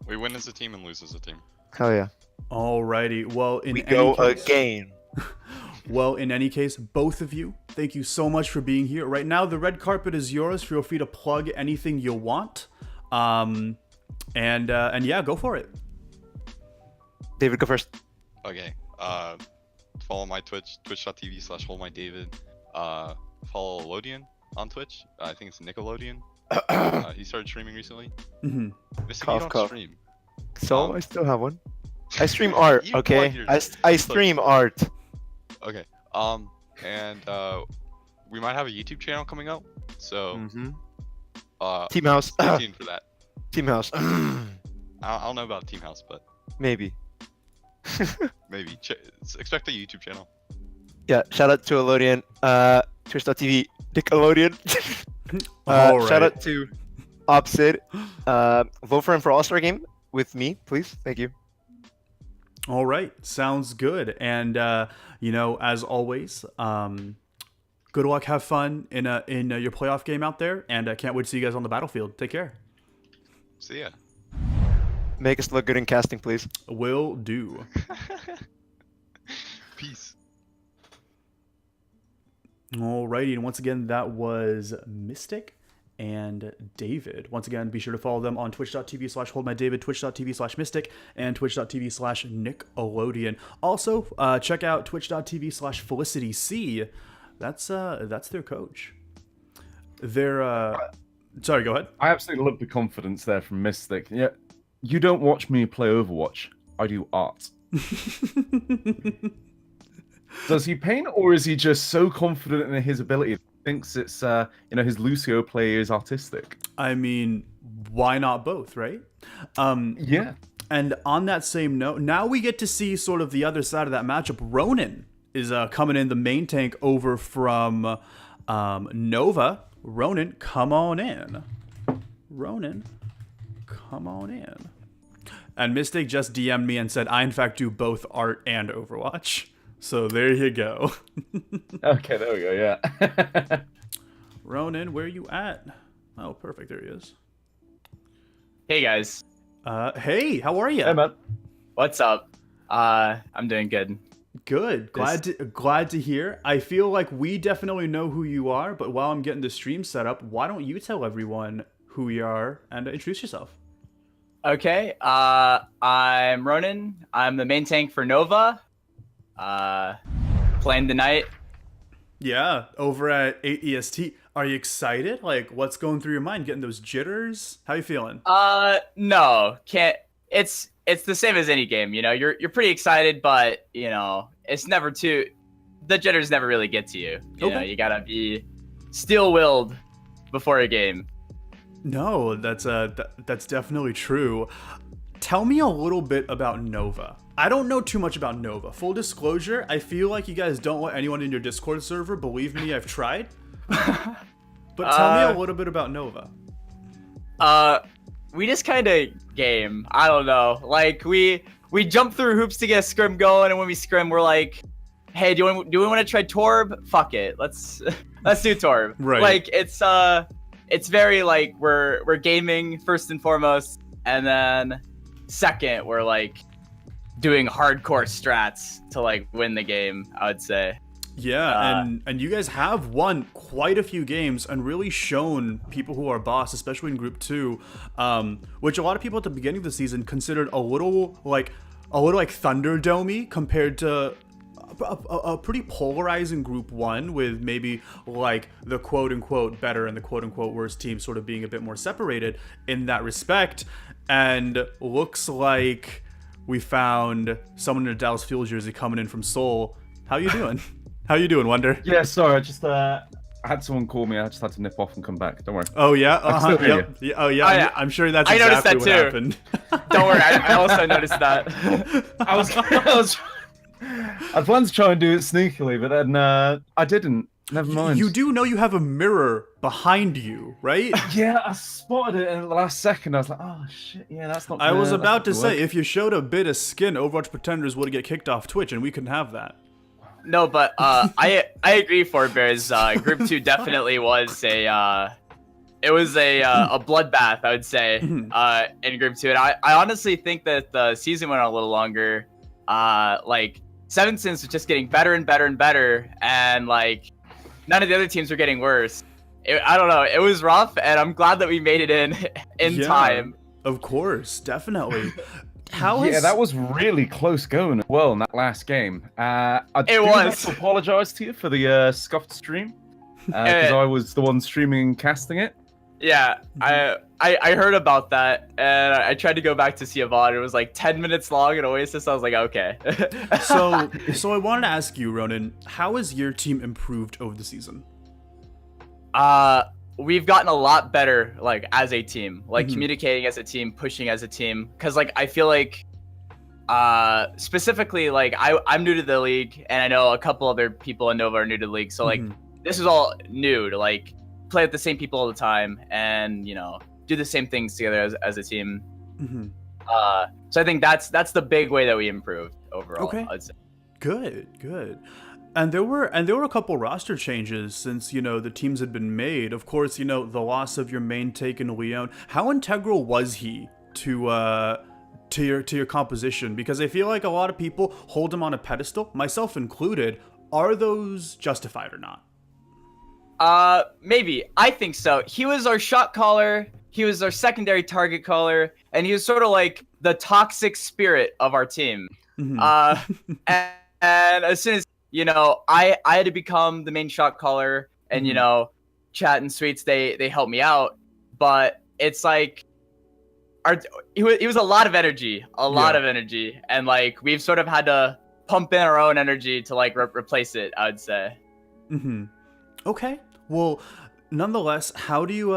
We win as a team and lose as a team. Hell yeah. Alrighty. Well, in We any go case, again. Well, in any case, both of you, thank you so much for being here. Right now, the red carpet is yours. Feel free to plug anything you want. And yeah, go for it. David, go first. Okay. Follow my Twitch, twitch.tv/holdmydavid. Follow Lodian on Twitch. I think it's Nickelodeon. He started streaming recently. Mm-hmm. Missy, Cough, you don't cough. stream. So I still have one. I stream art, You okay? plug your- I stream art. Okay. And we might have a YouTube channel coming up. So Mm-hmm. uh Team House. stay tuned for that. Team House. I don't know about Team House, but Maybe. maybe. Expect a YouTube channel. Yeah, shout out to Elodian, Twitch.tv, Nickelodeon. All Shout right. out to OWPod. Vote for him for All-Star Game with me, please. Thank you. All right, sounds good. And as always, good luck, have fun in your playoff game out there, and I can't wait to see you guys on the battlefield. Take care. See ya. Make us look good in casting, please. Will do. Peace. Alrighty, and once again, that was Mystic and David. Once again, be sure to follow them on twitch.tv/holdmydavid, twitch.tv/mystic, and twitch.tv/Nickelodeon. Also, check out twitch.tv/FelicityC. That's their coach. Sorry, go ahead. I absolutely love the confidence there from Mystic. Yeah, you don't watch me play Overwatch. I do art. Does he paint, or is he just so confident in his ability that he thinks it's his Lucio play is artistic? I mean, why not both, right? Yeah. And on that same note, now we get to see sort of the other side of that matchup. Ronan is coming in, the main tank over from Nova. Ronan, come on in. Ronan, come on in. And Mystic just DM'd me and said, I in fact do both art and Overwatch. So there you go. Okay, there we go, yeah. Ronan, where you at? Oh, perfect. There he is. Hey guys, Hey, how are you? Hey, man. what's up? I'm doing good. Good. Glad to hear. I feel like we definitely know who you are, but while I'm getting the stream set up, why don't you tell everyone who you are and introduce yourself? Okay, I'm Ronan. I'm the main tank for Nova. Playing tonight. Yeah, over at 8 EST. Are you excited? Like, what's going through your mind? Getting those jitters? How you feeling? No, can't. It's the same as any game, you know. You're pretty excited, but you know, it's never too. The jitters never really get to you. You know, you gotta be steel-willed before a game. No, that's definitely true. Tell me a little bit about Nova. I don't know too much about Nova. Full disclosure, I feel like you guys don't let anyone in your Discord server. Believe me, I've tried. But tell me a little bit about Nova. We just kind of game. I don't know. Like we jump through hoops to get a scrim going, and when we scrim, we're like, "Hey, do we want to try Torb? Fuck it, let's do Torb." Right. Like it's very like we're gaming first and foremost, and then second we're like doing hardcore strats to like win the game, I would say. Yeah, and you guys have won quite a few games and really shown people who are boss, especially in Group 2, which a lot of people at the beginning of the season considered a little like Thunderdome-y compared to a pretty polarizing Group 1 with maybe like the quote-unquote better and the quote-unquote worst team sort of being a bit more separated in that respect. And looks like we found someone in a Dallas Fuel jersey coming in from Seoul. How you doing? How you doing, Wonder? Yeah, sorry, I just I had someone call me. I just had to nip off and come back. Don't worry. Oh yeah, still hear yep. Yeah, oh yeah. Oh, yeah. I'm sure that's I noticed exactly that what too. happened. Don't worry, I also noticed that. I planned to try and do it sneakily, but then I didn't. Never mind. You do know you have a mirror behind you, right? Yeah, I spotted it in the last second. I was like, oh shit, yeah, that's not. I was that's about not to gonna say, work. if you showed a bit of skin, Overwatch Pretenders would get kicked off Twitch, and we couldn't have that. No, but I agree. Bears. Group 2 definitely was a bloodbath, I would say, in Group 2. And I honestly think that the season went on a little longer. Like Seven Sins was just getting better and better and better, and like none of the other teams were getting worse. I don't know. It was rough, and I'm glad that we made it in Yeah, time. Of course, definitely. Yeah, that was really close going as well in that last game. I do was. have to apologize to you for the scuffed stream because I was the one streaming and casting it. Yeah, I heard about that, and I tried to go back to see a VOD. It was like 10 minutes long in Oasis. I was like, okay. So I wanted to ask you, Ronan, how has your team improved over the season? we've gotten a lot better, like, as a team, like Mhm. communicating as a team, pushing as a team. Cause like I feel like, specifically, like I'm new to the league, and I know a couple other people in Nova are new to the league. So like Mhm. this is all new to like play with the same people all the time, and do the same things together as a team. Mhm. So I think that's the big way that we improved overall. Okay. I'd say. Good. And there were a couple roster changes since the teams had been made. Of course, the loss of your main take in Leon. How integral was he to your composition? Because I feel like a lot of people hold him on a pedestal, myself included. Are those justified or not? Maybe. I think so. He was our shot caller. He was our secondary target caller, and he was sort of like the toxic spirit of our team. Mhm. And as soon as I had to become the main shot caller, and Chat and Sweets they helped me out, but it's like he was a lot of energy, and like we've sort of had to pump in our own energy to like replace it, I would say. Mm-hmm. Okay. Well, nonetheless, how do you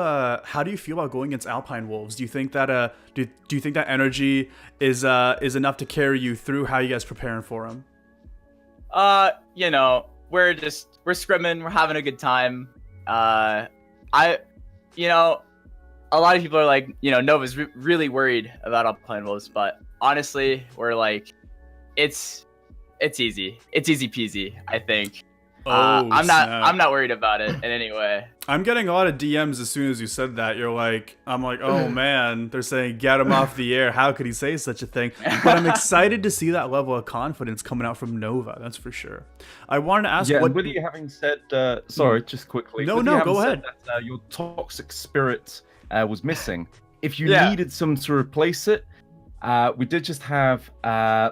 feel about going against Alpine Wolves? Do you think that do you think that energy is enough to carry you through? How are you guys preparing for them? We're scrimming, we're having a good time. A lot of people are like, Nova's really worried about Alpine Wolves, but honestly, we're like, it's easy peasy, I think. I'm not worried about it in any way. I'm getting a lot of DMs as soon as you said that. I'm like, oh man, they're saying get him off the air. How could he say such a thing? But I'm excited to see that level of confidence coming out from Nova. That's for sure. I wanted to ask, with you having said, sorry, just quickly. No, with you having go said ahead. That, your toxic spirit was missing. If you needed someone to replace it, we did just have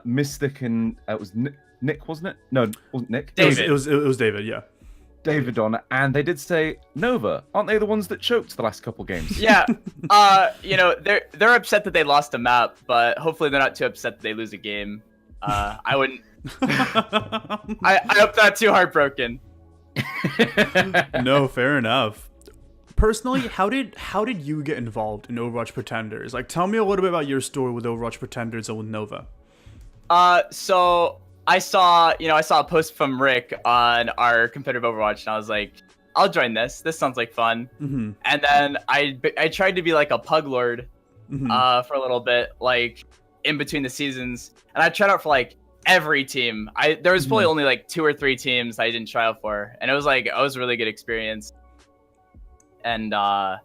Mystic and it was Nick, wasn't it? No, it wasn't Nick. David. It was David, yeah. David on, and they did say Nova. Aren't they the ones that choked the last couple games? Yeah. They're upset that they lost a map, but hopefully they're not too upset that they lose a game. I wouldn't. I hope not too heartbroken. No, fair enough. Personally, how did you get involved in Overwatch Pretenders? Like, tell me a little bit about your story with Overwatch Pretenders and with Nova. So I saw a post from Rick on our competitive Overwatch, and I was like, I'll join this. This sounds like fun. Mm-hmm. And then I tried to be like a pug lord, for a little bit, like in between the seasons, and I tried out for like every team. There was probably only like 2 or 3 teams I didn't try out for, and it was a really good experience. And I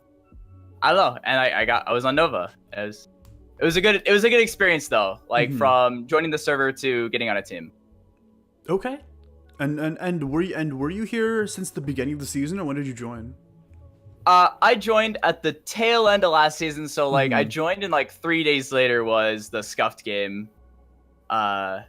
don't know, and I was on Nova. It was a good experience though, like from joining the server to getting on a team. Okay. And were you here since the beginning of the season, or when did you join? I joined at the tail end of last season, so like I joined, and like 3 days later was the Scuffed game, the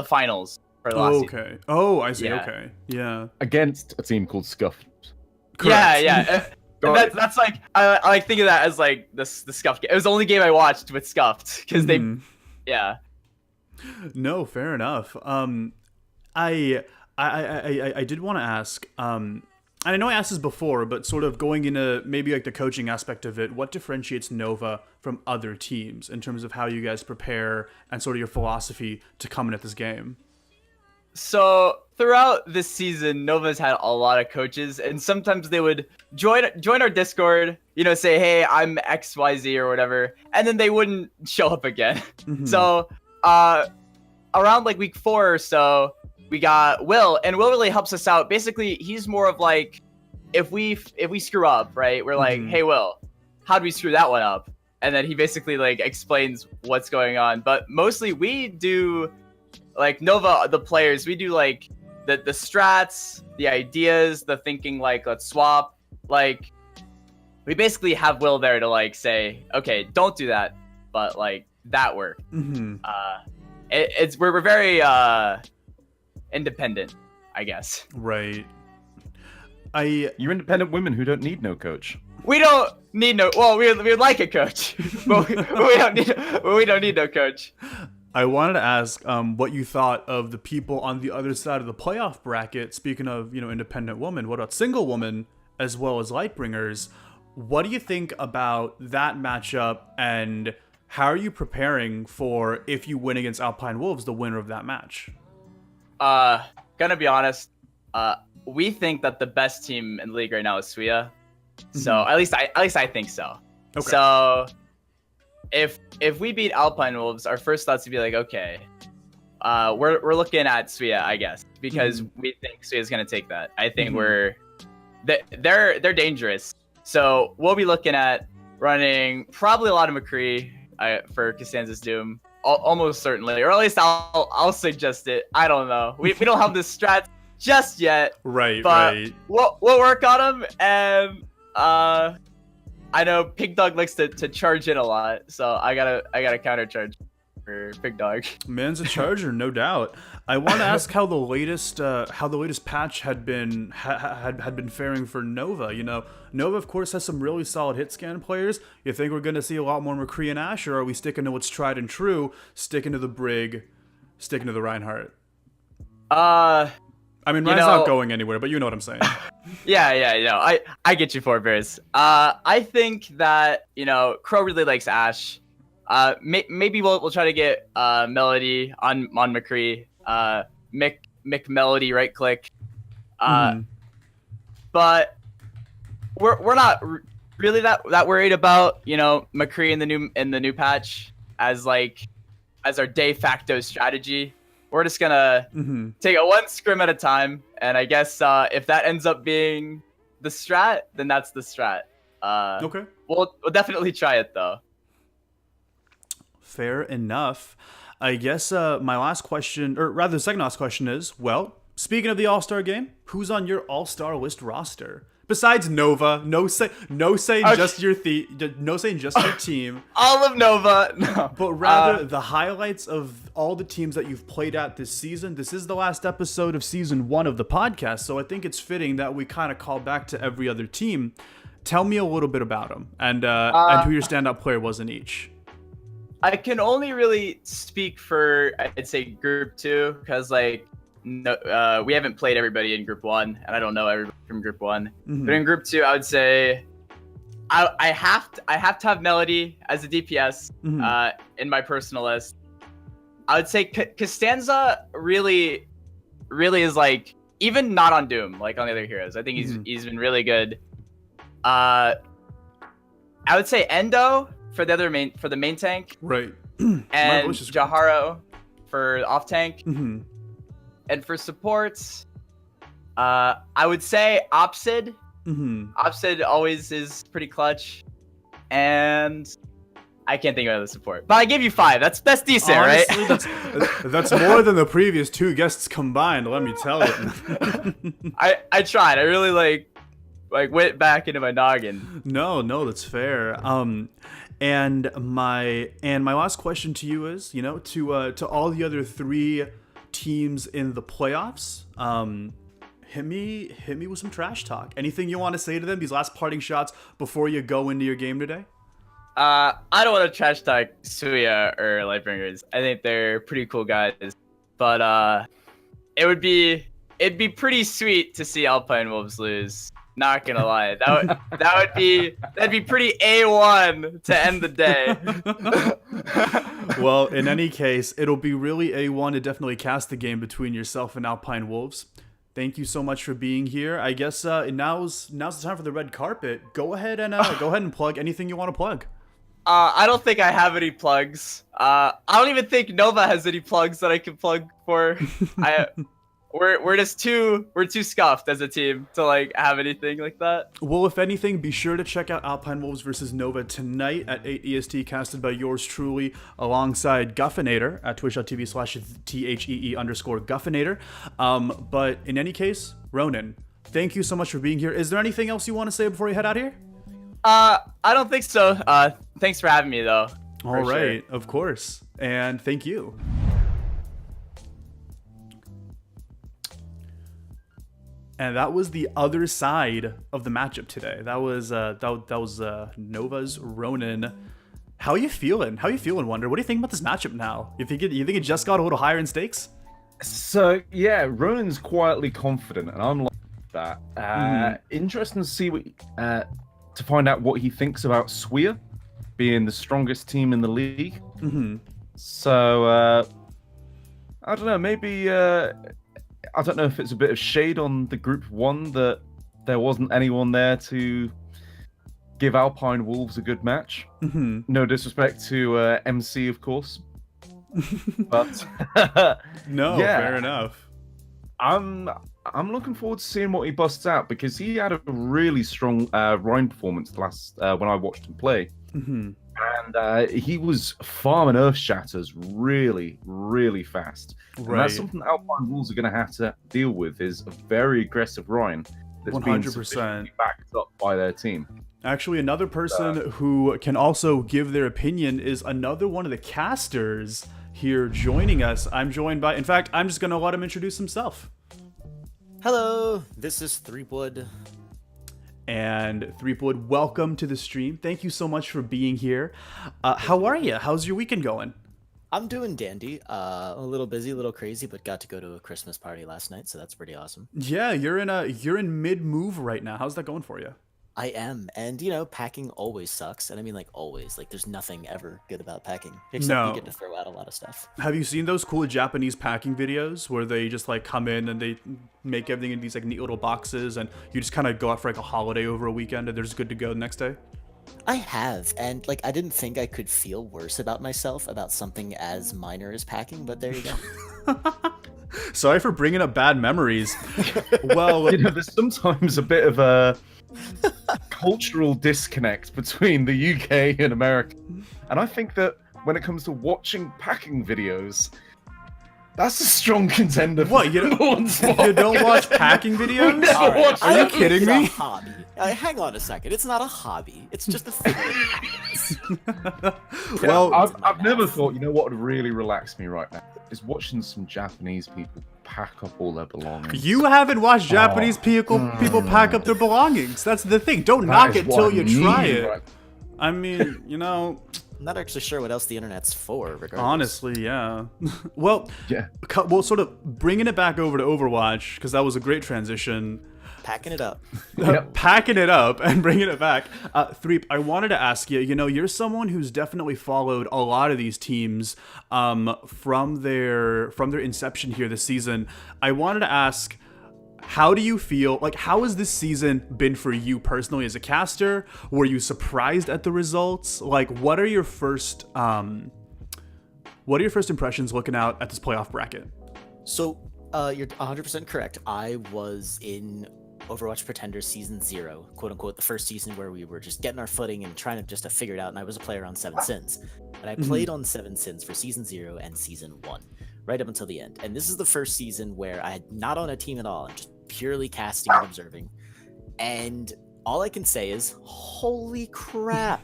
finals for the last season. Okay. Oh, I see. Yeah. Okay. Yeah. Against a team called Scuffed. Correct. Yeah. That's like I like think of that as like the Scuffed game. It was the only game I watched with Scuffed because they, yeah. No, fair enough. I did want to ask. And I know I asked this before, but sort of going into maybe like the coaching aspect of it, what differentiates Nova from other teams in terms of how you guys prepare and sort of your philosophy to come in at this game? So throughout this season, Nova's had a lot of coaches, and sometimes they would join our Discord, say, hey, I'm XYZ or whatever, and then they wouldn't show up again. So around like week 4 or so, we got Will, and Will really helps us out. Basically, he's more of like, if we screw up, right, we're like, hey, Will, how do we screw that one up? And then he basically like explains what's going on. But mostly we do, like Nova, the players, we do like the strats, the ideas, the thinking, like let's swap. Like we basically have Will there to like say, okay, don't do that, but like that worked. We're very independent, I guess. Right. You're independent women who don't need no coach. We don't need no. Well, we'd like a coach, but we don't need no coach. I wanted to ask what you thought of the people on the other side of the playoff bracket. Speaking of, independent woman, what about single woman as well as Lightbringers. What do you think about that matchup, and how are you preparing for if you win against Alpine Wolves, the winner of that match? Gonna be honest, we think that the best team in the league right now is Suya. So at least I think so. Okay. So if we beat Alpine Wolves, our first thoughts would be like, okay, we're looking at Suya, I guess, because we think Suya's gonna take that. I think they're dangerous. So we'll be looking at running probably a lot of McCree for Costanza's Doom, almost certainly, or at least I'll suggest it. I don't know. We don't have the strat just yet. Right, but right. We'll work on them, and I know Pig Dog likes to charge in a lot, so I gotta counter charge for Pig Dog. Man's a charger, no doubt. I want to ask how the latest patch had been faring for Nova. You know, Nova of course has some really solid hit scan players. You think we're gonna see a lot more McCree and Ash, or are we sticking to what's tried and true, sticking to the Brig, sticking to the Reinhardt? I mean, Ryan's not going anywhere, but you know what I'm saying. Yeah. I get you, Four Bears. I think that Crow really likes Ash. Maybe we'll try to get Melody on McCree. Mick Melody right click. But we're not really that worried about McCree in the new patch as our de facto strategy. We're just gonna take it one scrim at a time, and I guess if that ends up being the strat, then that's the strat. Okay. We'll definitely try it though. Fair enough. I guess my last question, or rather the second last question is, well, speaking of the All-Star game, who's on your All-Star list roster? Besides Nova, no saying just your team. All of Nova, no. But rather the highlights of all the teams that you've played at this season. This is the last episode of season 1 of the podcast, so I think it's fitting that we kind of call back to every other team. Tell me a little bit about them and who your standout player was in each. I can only really speak for, I'd say, Group 2, because we haven't played everybody in Group 1, and I don't know everybody from Group 1. But in Group 2, I would say I have to have Melody as a DPS in my personal list. I would say Costanza really is even not on Doom, like on the other heroes. I think he's been really good. I would say Endo for the main tank, right? And Jaharo for off tank. And for supports, I would say Opsid. Opsid always is pretty clutch, and I can't think of another support. But I gave you 5. That's decent, honestly, right? that's more than the previous 2 guests combined. Let me tell you. I tried. I really went back into my noggin. No, that's fair. And my last question to you is, to all the other 3 teams in the playoffs, hit me with some trash talk. Anything you want to say to them, these last parting shots before you go into your game today? I don't want to trash talk Suya or Lightbringers. I think they're pretty cool guys, but it'd be pretty sweet to see Alpine Wolves lose. Not gonna lie, that'd be pretty A1 to end the day. Well, in any case, it'll be really A1 to definitely cast the game between yourself and Alpine Wolves. Thank you so much for being here. I guess now's the time for the red carpet. Go ahead and plug anything you want to plug. I don't think I have any plugs. I don't even think Nova has any plugs that I can plug for. We're just too scuffed as a team to have anything like that. Well, if anything, be sure to check out Alpine Wolves versus Nova tonight at 8 EST, casted by yours truly alongside Guffinator at twitch.tv/THEE_Guffinator. But in any case, Ronan, thank you so much for being here. Is there anything else you want to say before you head out here? I don't think so. Thanks for having me though. All right, sure. Of course. And thank you. And that was the other side of the matchup today. That was Nova's Ronan. How are you feeling? Wonder? What do you think about this matchup now? You think it just got a little higher in stakes? So yeah, Ronan's quietly confident, and I'm like, that. Interesting to see to find out what he thinks about Swea being the strongest team in the league. So I don't know. Maybe I don't know if it's a bit of shade on the Group 1 that there wasn't anyone there to give Alpine Wolves a good match. No disrespect to MC, of course. But no, fair enough. I'm looking forward to seeing what he busts out, because he had a really strong Rhine performance last when I watched him play. And he was farming Earth Shatters really, really fast. And that's something Alpine Wolves are going to have to deal with, is a very aggressive Rhine that's 100% backed up by their team. Actually, another person who can also give their opinion is another one of the casters here joining us. I'm joined by, in fact, I'm just going to let him introduce himself. Hello, this is Threepwood. And Threepwood, welcome to the stream. Thank you so much for being here. How are you? How's your weekend going? I'm doing dandy. A little busy, a little crazy, but got to go to a Christmas party last night, so that's pretty awesome. Yeah, you're in mid-move right now. How's that going for you? I am, and packing always sucks, and I mean like always. Like there's nothing ever good about packing, except you get to throw out a lot of stuff. Have you seen those cool Japanese packing videos where they just like come in and they make everything in these like neat little boxes, and you just kind of go out for like a holiday over a weekend, and they're just good to go the next day? I have, and like I didn't think I could feel worse about myself about something as minor as packing, but there you go. Sorry for bringing up bad memories. Well, there's sometimes a bit of a cultural disconnect between the UK and America, and I think that when it comes to watching packing videos, that's a strong contender. What, you don't watch packing videos? Right. Are you kidding me? It's a hobby. Hang on a second. It's not a hobby. It's just a thing that happens. Well, I've never thought, what would really relax me right now is watching some Japanese people pack up all their belongings. You haven't watched Japanese people pack up their belongings. That's the thing. Don't knock it till you try it. Right. I mean, I'm not actually sure what else the internet's for, regardless. Honestly, yeah. Well, sort of bringing it back over to Overwatch, because that was a great transition. Packing it up. Packing it up and bringing it back. Threep, I wanted to ask you, you're someone who's definitely followed a lot of these teams from their inception here this season. I wanted to ask, how do you feel, like, how has this season been for you personally as a caster? Were you surprised at the results? Like, what are your first impressions looking out at this playoff bracket? So, you're 100% correct. I was in Overwatch Pretenders Season 0, quote unquote, the first season where we were just getting our footing and trying to figure it out, and I was a player on 7 Sins. And I played on 7 Sins for Season 0 and Season 1, right up until the end. And this is the first season where I had not on a team at all, I'm just purely casting and observing. And all I can say is, holy crap.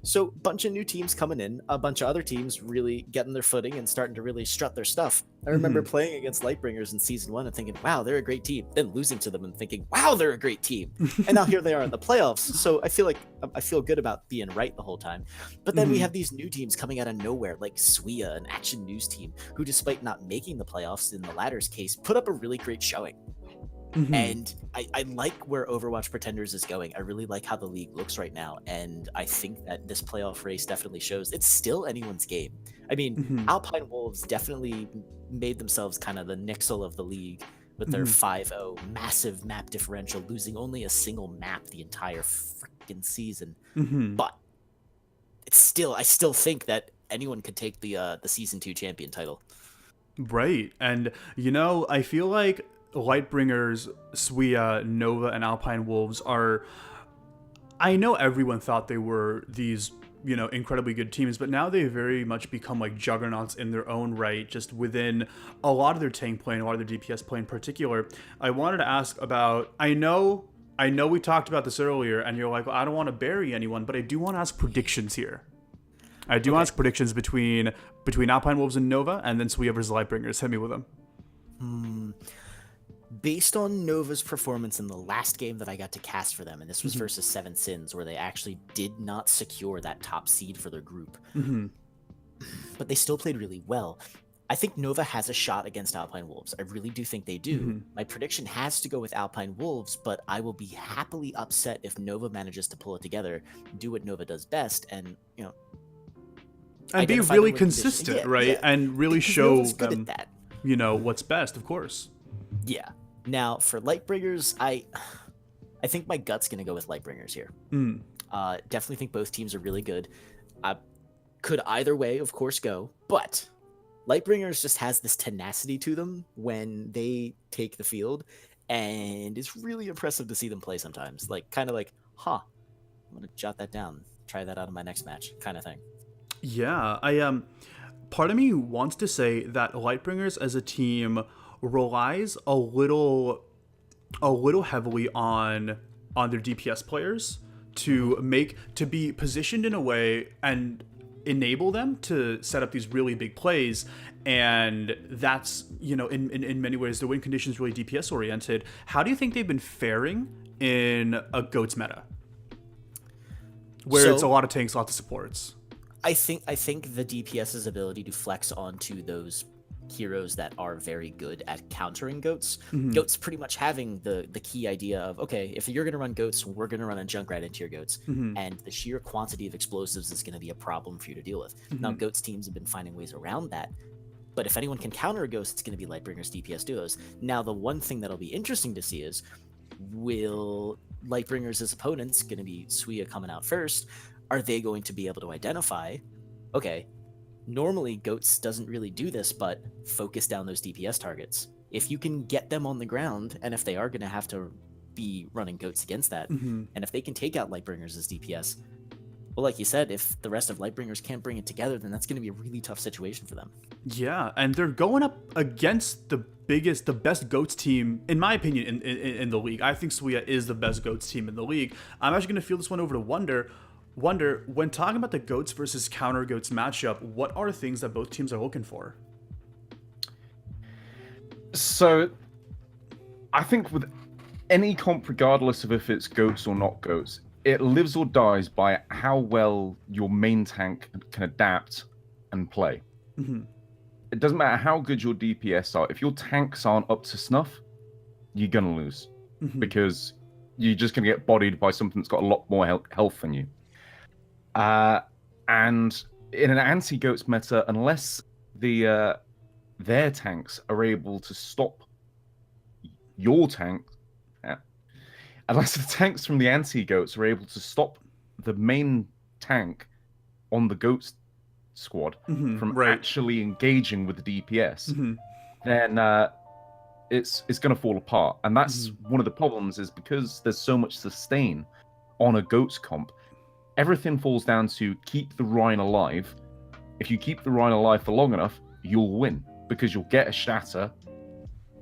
So, bunch of new teams coming in, a bunch of other teams really getting their footing and starting to really strut their stuff. I remember playing against Lightbringers in Season 1 and thinking, wow, they're a great team. Then losing to them and thinking, wow, they're a great team. And now here they are in the playoffs. So I feel good about being right the whole time. But then we have these new teams coming out of nowhere, like Swea, an Action News team, who despite not making the playoffs in the latter's case, put up a really great showing. And I like where Overwatch Pretenders is going. I really like how the league looks right now, and I think that this playoff race definitely shows it's still anyone's game. I mean, Alpine Wolves definitely made themselves kind of the Nixel of the league with their 5-0 massive map differential, losing only a single map the entire freaking season. But it's still, I still think that anyone could take the Season 2 champion title. Right, and I feel like Lightbringers, Swea, Nova, and Alpine Wolves are... I know everyone thought they were these, incredibly good teams, but now they've very much become like juggernauts in their own right, just within a lot of their tank play and a lot of their DPS play in particular. I wanted to ask about... I know we talked about this earlier, and you're like, well, I don't want to bury anyone, but I do want to ask predictions here. I do want to ask predictions between Alpine Wolves and Nova, and then Swea versus Lightbringers. Hit me with them. Based on Nova's performance in the last game that I got to cast for them, and this was versus 7 Sins, where they actually did not secure that top seed for their group, but they still played really well. I think Nova has a shot against Alpine Wolves. I really do think they do. Mhm. My prediction has to go with Alpine Wolves, but I will be happily upset if Nova manages to pull it together, do what Nova does best, and And be identify really the win condition. consistent, Yeah, right? yeah. And really Because show Nova's good them, at that. what's best, of course. Yeah. Now for Lightbringers, I think my gut's gonna go with Lightbringers here. Mm. Definitely think both teams are really good. Could either way, of course, go, but Lightbringers just has this tenacity to them when they take the field, and it's really impressive to see them play sometimes. Like, kind of like, I'm gonna jot that down, try that out in my next match, kind of thing. Yeah, part of me wants to say that Lightbringers as a team relies a little heavily on their DPS players to be positioned in a way and enable them to set up these really big plays. And that's, in many ways the win condition is really DPS oriented. How do you think they've been faring in a GOATS meta where it's a lot of tanks, lots of supports? I think the DPS's ability to flex onto those heroes that are very good at countering goats. Goats pretty much having the key idea of, okay, if you're going to run goats, we're going to run a Junkrat into your goats. And the sheer quantity of explosives is going to be a problem for you to deal with. Now, goats teams have been finding ways around that. But if anyone can counter a ghost, it's going to be Lightbringers DPS duos. Now, the one thing that'll be interesting to see is, will Lightbringers' opponents, going to be Suya coming out first, are they going to be able to identify, okay, normally Goats doesn't really do this, but focus down those DPS targets. If you can get them on the ground, and if they are going to have to be running Goats against that, and if they can take out Lightbringers as DPS, well, like you said, if the rest of Lightbringers can't bring it together, then that's going to be a really tough situation for them. Yeah, and they're going up against the best GOATS team, in my opinion, in the league. I think Suya is the best GOATS team in the league. I'm actually going to field this one over to Wonder. Wonder, when talking about the GOATS versus counter GOATS matchup, what are things that both teams are looking for? So, I think with any comp, regardless of if it's GOATS or not GOATS, it lives or dies by how well your main tank can adapt and play. It doesn't matter how good your DPS are. If your tanks aren't up to snuff, you're going to lose. Because you're just going to get bodied by something that's got a lot more health than you. And in an anti-GOATS meta, unless their tanks are able to stop your tank, unless the tanks from the anti-GOATS are able to stop the main tank on the GOATS squad from actually engaging with the DPS, then it's going to fall apart. And that's one of the problems, is because there's so much sustain on a GOATS comp, everything falls down to keep the Rhine alive. If you keep the Rhine alive for long enough, you'll win, because you'll get a shatter,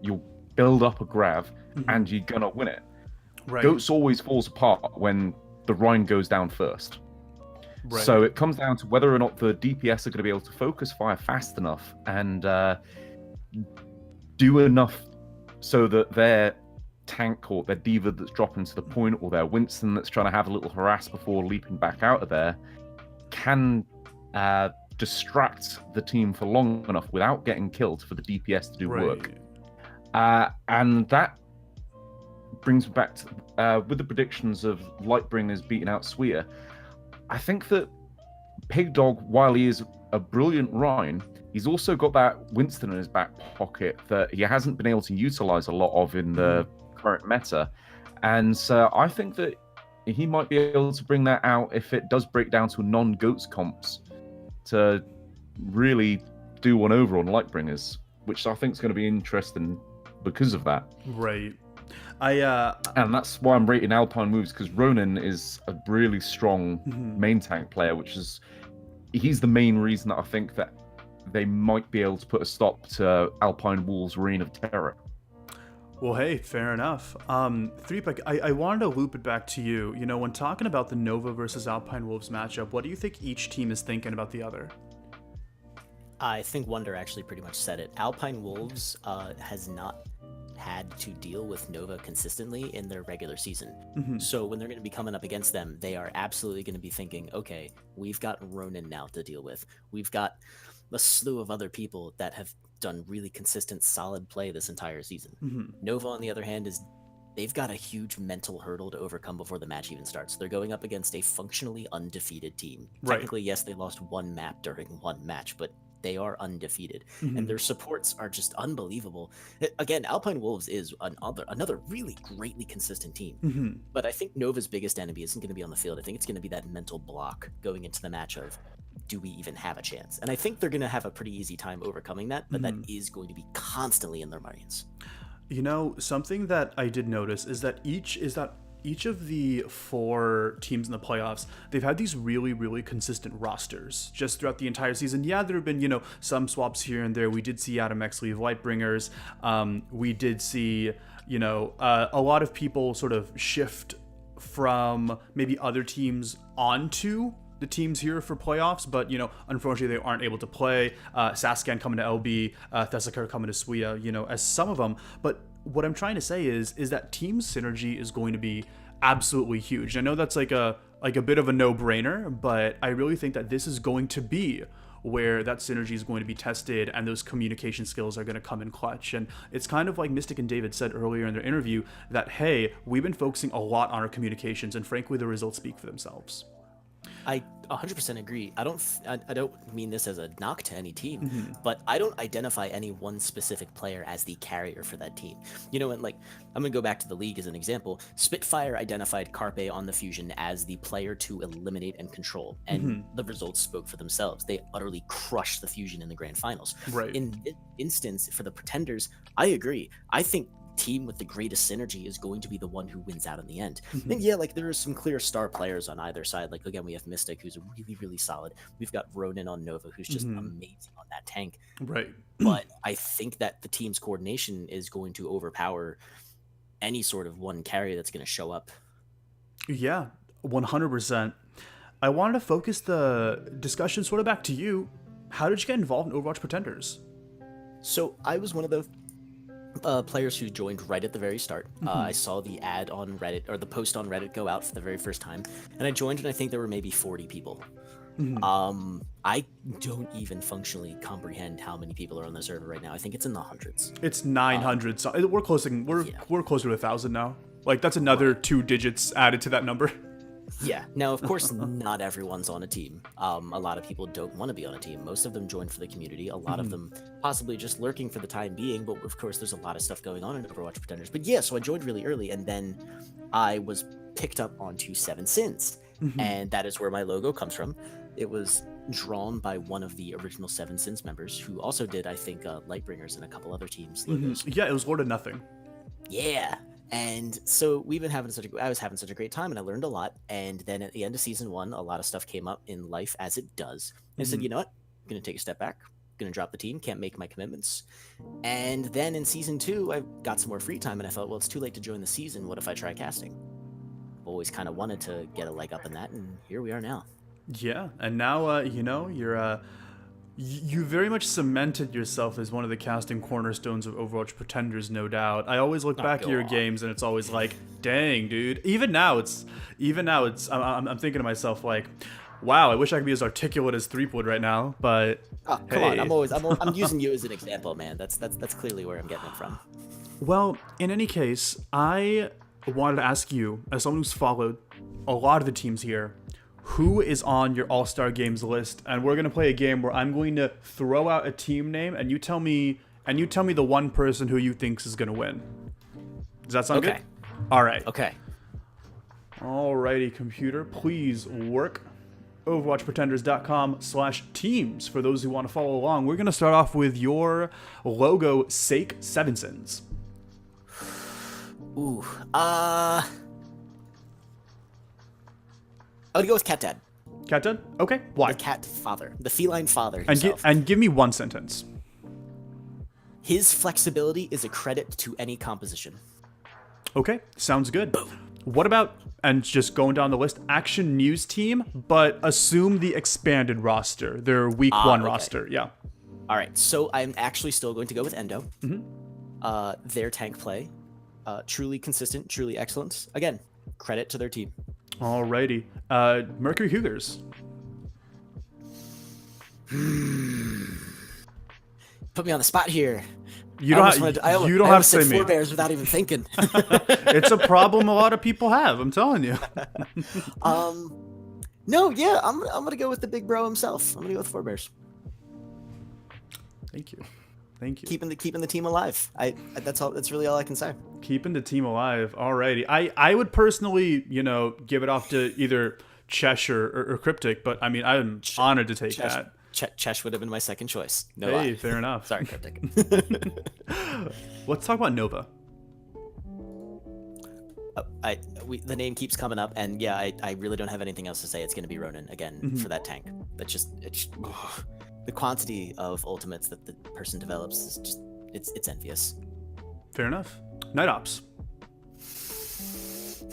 you'll build up a grav, and you're going to win it. GOATS always falls apart when the Rhine goes down first. So it comes down to whether or not the DPS are going to be able to focus fire fast enough and do enough so that their tank or their diva that's dropping to the point, or their Winston that's trying to have a little harass before leaping back out of there, can distract the team for long enough without getting killed for the DPS to do work. And that brings me back to, with the predictions of Lightbringers beating out Suya, I think that Pig Dog, while he is a brilliant Rhine, he's also got that Winston in his back pocket that he hasn't been able to utilize a lot of in the current meta. And so I think that he might be able to bring that out if it does break down to non-GOATS comps, to really do one over on Lightbringers, which I think is going to be interesting because of that. And that's why I'm rating Alpine moves, because Ronin is a really strong main tank player, he's the main reason that I think that they might be able to put a stop to Alpine Wolves' reign of terror. Well, hey, fair enough. Threepack, I wanted to loop it back to you. You know, when talking about the Nova versus Alpine Wolves matchup, what do you think each team is thinking about the other? I think Wonder actually pretty much said it. Alpine Wolves has not had to deal with Nova consistently in their regular season. So when they're going to be coming up against them, they are absolutely going to be thinking, okay, we've got Ronin now to deal with. We've got a slew of other people that have done really consistent, solid play this entire season. Mhm. Nova, on the other hand, they've got a huge mental hurdle to overcome before the match even starts. They're going up against a functionally undefeated team. Right. Technically, yes, they lost one map during one match, but they are undefeated, Mhm. and their supports are just unbelievable. Again, Alpine Wolves is another really greatly consistent team, Mhm. but I think Nova's biggest enemy isn't going to be on the field. I think it's going to be that mental block going into the match of, do we even have a chance? And I think they're going to have a pretty easy time overcoming that, but that is going to be constantly in their minds. You know, something that I did notice is that each of the 4 teams in the playoffs, they've had these really, really consistent rosters just throughout the entire season. Yeah, there have been, some swaps here and there. We did see Adam X leave Lightbringers. We did see, a lot of people sort of shift from maybe other teams onto the teams here for playoffs, but unfortunately they aren't able to play. Saskan coming to LB, Thessaker coming to Suya, as some of them. But what I'm trying to say is that team synergy is going to be absolutely huge. I know that's like a bit of a no-brainer, but I really think that this is going to be where that synergy is going to be tested and those communication skills are going to come in clutch. And it's kind of like Mystic and David said earlier in their interview that, hey, we've been focusing a lot on our communications, and frankly, the results speak for themselves. I 100% agree. I don't mean this as a knock to any team, but I don't identify any one specific player as the carrier for that team. And like, I'm going to go back to the league as an example. Spitfire identified Carpe on the Fusion as the player to eliminate and control, and the results spoke for themselves. They utterly crushed the Fusion in the grand finals. Right. In this instance, for the Pretenders, I agree. I think team with the greatest synergy is going to be the one who wins out in the end. And yeah, like, there are some clear star players on either side. Like, again, we have Mystic, who's really, really solid. We've got Ronin on Nova, who's just amazing on that tank. Right. But I think that the team's coordination is going to overpower any sort of one carrier that's going to show up. Yeah, 100%. I wanted to focus the discussion sort of back to you. How did you get involved in Overwatch Pretenders? So I was one of the players who joined right at the very start. I saw the ad on Reddit, or the post on Reddit, go out for the very first time, and I joined, and I think there were maybe 40 people. I don't even functionally comprehend how many people are on the server right now. I think it's in the hundreds. It's 900. So we're closer to 1,000 now. Like, that's another 2 digits added to that number. Yeah. Now, of course, not everyone's on a team. A lot of people don't want to be on a team. Most of them join for the community. A lot of them possibly just lurking for the time being. But of course, there's a lot of stuff going on in Overwatch Pretenders. But yeah, so I joined really early, and then I was picked up onto Seven Sins, and that is where my logo comes from. It was drawn by one of the original Seven Sins members, who also did, I think, Lightbringers and a couple other teams' logos. Yeah, it was Lord of Nothing. Yeah. And so I was having such a great time, and I learned a lot. And then at the end of season 1, a lot of stuff came up in life, as it does. And I said, you know what? I'm going to take a step back. I'm going to drop the team. Can't make my commitments. And then in season 2, I got some more free time, and I felt, well, it's too late to join the season. What if I try casting? I've always kind of wanted to get a leg up in that, and here we are now. Yeah, and now, you very much cemented yourself as one of the casting cornerstones of Overwatch Pretenders, no doubt. I always look back at your games, and it's always like, dang, dude. Even now, I'm thinking to myself, like, wow, I wish I could be as articulate as Threepwood right now, but come on, I'm using you as an example, man. That's clearly where I'm getting it from. Well, in any case, I wanted to ask you, as someone who's followed a lot of the teams here, who is on your All-Star Games list? And we're going to play a game where I'm going to throw out a team name, and you tell me the one person who you think is going to win. Does that sound good? All right. Okay. Alrighty, computer, please work. OverwatchPretenders.com/teams for those who want to follow along. We're going to start off with your logo, Sake Seven Sins. Ooh. I would go with Cat Dad. Cat Dad? Okay. Why? The cat father. The feline father himself. And give me one sentence. His flexibility is a credit to any composition. Okay. Sounds good. What about, and just going down the list, Action News Team, but assume the expanded roster, their week 1 roster. Yeah. All right. So I'm actually still going to go with Endo. Their tank play, truly consistent, truly excellent. Again, credit to their team. Alrighty. Mercury Cougars. Put me on the spot here. You don't you don't have to say me. Forebears without even thinking. It's a problem a lot of people have. I'm telling you. No, yeah, I'm gonna go with the big bro himself. I'm gonna go with Forebears. Thank you. Thank you. Keeping the team alive. That's really all I can say. Keeping the team alive. Alrighty. I would personally, give it off to either Cheshire or Cryptic, but I mean, I'm honored to take that. Chesh would have been my second choice. No Hey, lie. fair enough. Sorry, Cryptic. Let's talk about Nova. The name keeps coming up, and yeah, I really don't have anything else to say. It's going to be Ronin again for that tank. It's the quantity of ultimates that the person develops is just it's envious. Fair enough. Night Ops.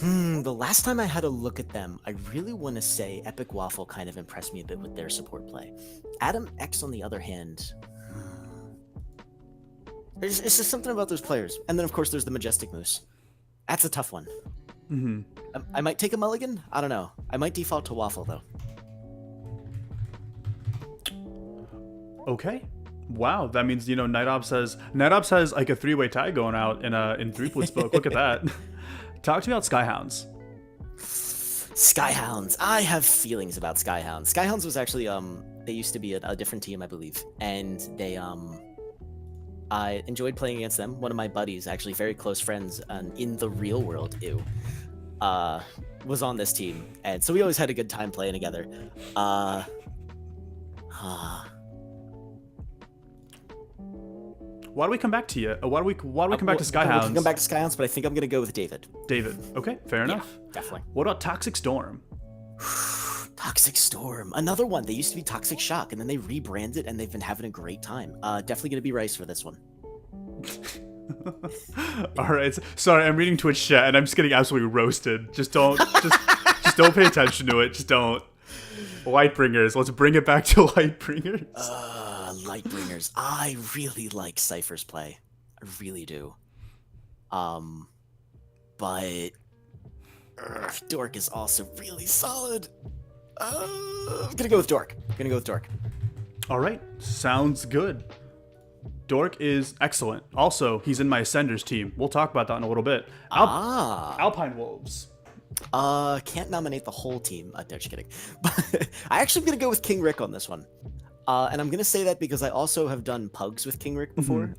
The last time I had a look at them, I really want to say Epic Waffle kind of impressed me a bit with their support play. Adam X, on the other hand, it's just something about those players. And then, of course, there's the Majestic Moose. That's a tough one. I might take a mulligan. I don't know. I might default to Waffle, though. Okay. Wow, that means Night Ops has like a 3-way tie going out in Threepwood's book. Look at that. Talk to me about Skyhounds. Skyhounds. I have feelings about Skyhounds. Skyhounds was actually they used to be a different team, I believe, and they I enjoyed playing against them. One of my buddies, actually very close friends, in the real world, was on this team, and so we always had a good time playing together. Why do we come back to you? Why do we come back to Skyhounds? We can come back to Skyhounds, but I think I'm gonna go with David. David. Okay, fair enough. Definitely. What about Toxic Storm? Toxic Storm, another one. They used to be Toxic Shock, and then they rebranded, and they've been having a great time. Definitely gonna be Rice for this one. All right. Sorry, I'm reading Twitch chat, and I'm just getting absolutely roasted. Just don't pay attention to it. Just don't. Lightbringers. Let's bring it back to Lightbringers. Lightbringers. I really like Cypher's play. I really do. But Dork is also really solid. I'm gonna go with Dork. All right. Sounds good. Dork is excellent. Also, he's in my Ascenders team. We'll talk about that in a little bit. Alpine Wolves. Can't nominate the whole team. No, just kidding. But I actually am gonna go with King Rick on this one. And I'm gonna say that because I also have done Pugs with King Rick before.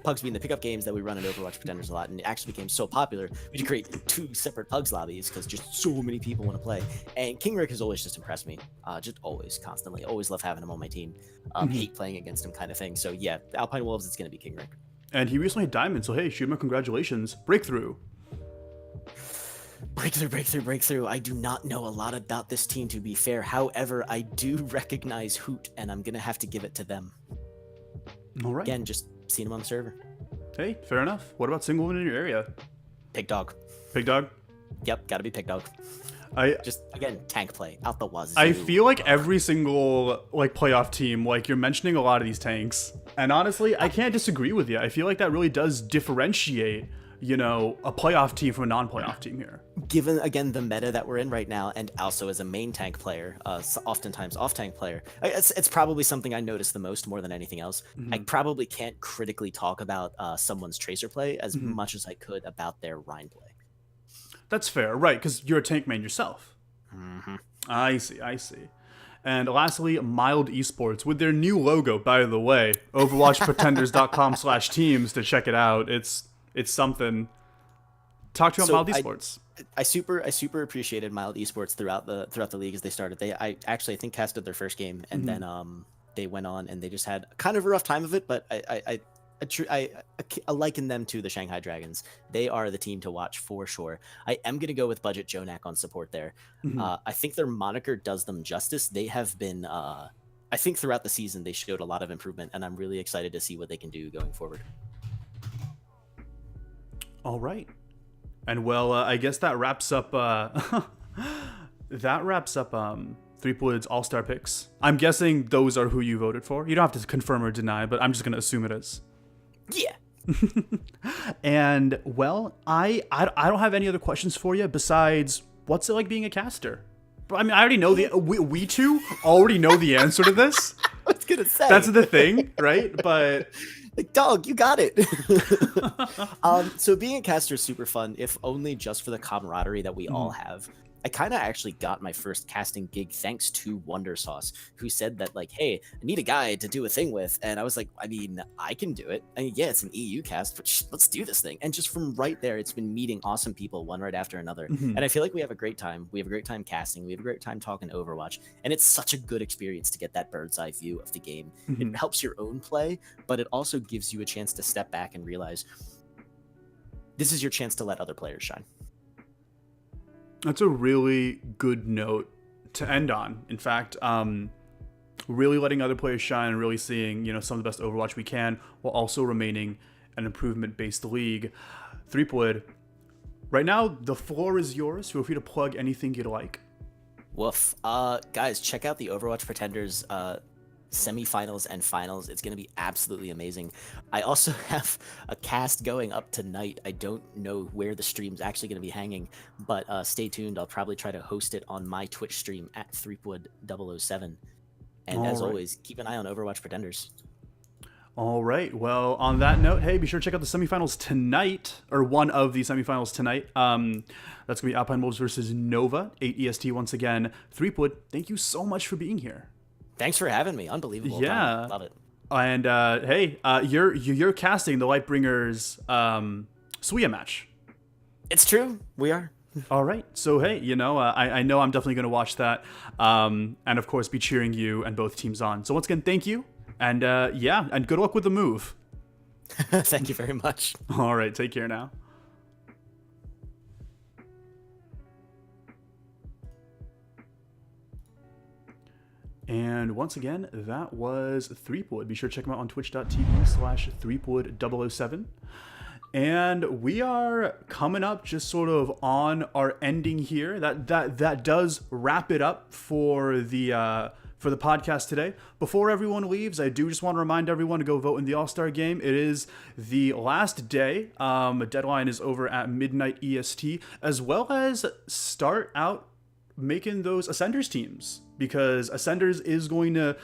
Pugs being the pickup games that we run in Overwatch Pretenders a lot, and it actually became so popular we had to create 2 separate Pugs lobbies because just so many people want to play. And King Rick has always just impressed me, just always, constantly. Always love having him on my team. Hate playing against him, kind of thing. So yeah, Alpine Wolves, it's gonna be King Rick. And he recently hit Diamond, so hey, Shuma, congratulations. Breakthrough. Breakthrough. I do not know a lot about this team, to be fair. However, I do recognize Hoot, and I'm gonna have to give it to them. All right. Again, just seen him on the server. Hey, fair enough. What about single win in your area? Pig Dog. Yep, gotta be Pig Dog. Just, again, tank play, out the wazoo. I feel like every single, playoff team, you're mentioning a lot of these tanks. And honestly, I can't disagree with you. I feel like that really does differentiate, a playoff team from a non-playoff team here. Given, again, the meta that we're in right now, and also as a main tank player, oftentimes off-tank player, it's probably something I notice the most more than anything else. I probably can't critically talk about someone's Tracer play as much as I could about their Rhine play. That's fair, right, because you're a tank main yourself. I see. And lastly, Mild Esports, with their new logo, by the way, overwatchpretenders.com/teams to check it out. It's something. Talk to me about Mild Esports. I super appreciated Mild Esports throughout the league as they started. I think casted their first game, and then they went on and they just had kind of a rough time of it. But I liken them to the Shanghai Dragons. They are the team to watch for sure. I am gonna go with Budget Jonak on support there. I think their moniker does them justice. They have been. I think throughout the season they showed a lot of improvement, and I'm really excited to see what they can do going forward. All right. And well, I guess that wraps up Threepwood's All-Star picks. I'm guessing those are who you voted for. You don't have to confirm or deny, but I'm just going to assume it is. Yeah. And well, I don't have any other questions for you besides what's it like being a caster? I mean, I already know we two already know the answer to this. I was gonna say. That's the thing, right? But Like, dog, you got it. So being a caster is super fun, if only just for the camaraderie that we all have. I kind of actually got my first casting gig thanks to Wonder Sauce, who said that, like, hey, I need a guy to do a thing with. And I was like, I mean, I can do it. I mean, yeah, it's an EU cast, but let's do this thing. And just from right there, it's been meeting awesome people one right after another. And I feel like we have a great time. We have a great time casting. We have a great time talking Overwatch. And it's such a good experience to get that bird's eye view of the game. It helps your own play, but it also gives you a chance to step back and realize this is your chance to let other players shine. That's a really good note to end on. In fact, really letting other players shine and really seeing, some of the best Overwatch we can, while also remaining an improvement-based league. OWPod, right now, the floor is yours. Feel free to plug anything you'd like. Woof. Guys, check out the Overwatch Pretenders semifinals and finals. It's going to be absolutely amazing. I also have a cast going up tonight. I don't know where the stream's actually going to be hanging, but stay tuned. I'll probably try to host it on my Twitch stream at OWPod007. And as always, keep an eye on Overwatch Pretenders. All right. Well, on that note, hey, be sure to check out the semifinals tonight, or one of the semifinals tonight. That's going to be Alpine Wolves versus Nova, 8 EST once again. OWPod, thank you so much for being here. Thanks for having me. Unbelievable. Yeah. Love it. And hey, you're casting the Lightbringers Suya match. It's true. We are. All right. So hey, I know I'm definitely going to watch that, and of course be cheering you and both teams on. So once again, thank you, and and good luck with the move. Thank you very much. All right. Take care now. And once again, that was OWPod. Be sure to check him out on twitch.tv/OWPod007. And we are coming up just sort of on our ending here. That does wrap it up for the podcast today. Before everyone leaves, I do just want to remind everyone to go vote in the All-Star game. It is the last day. Deadline is over at midnight EST, as well as start out making those Ascenders teams, because Ascenders is going to,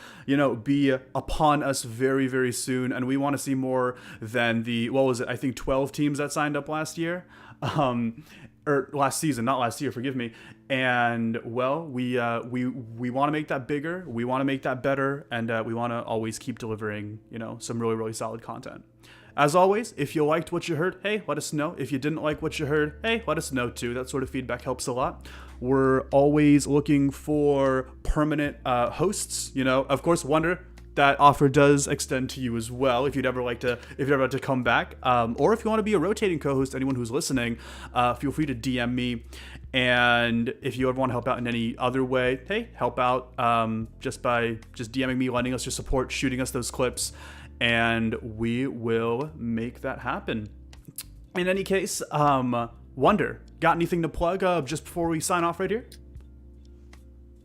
be upon us very, very soon, and we want to see more than the, what was it, I think 12 teams that signed up last year, or last season, not last year, forgive me. And well, we want to make that bigger, we want to make that better, and we want to always keep delivering, some really, really solid content. As always, if you liked what you heard, hey, let us know. If you didn't like what you heard, hey, let us know too. That sort of feedback helps a lot. We're always looking for permanent hosts. Of course, Wonder, that offer does extend to you as well. If you'd ever like to come back, or if you want to be a rotating co-host, anyone who's listening, feel free to DM me. And if you ever want to help out in any other way, hey, help out just by DMing me, lending us your support, shooting us those clips, and we will make that happen. In any case, Wonder, got anything to plug just before we sign off right here?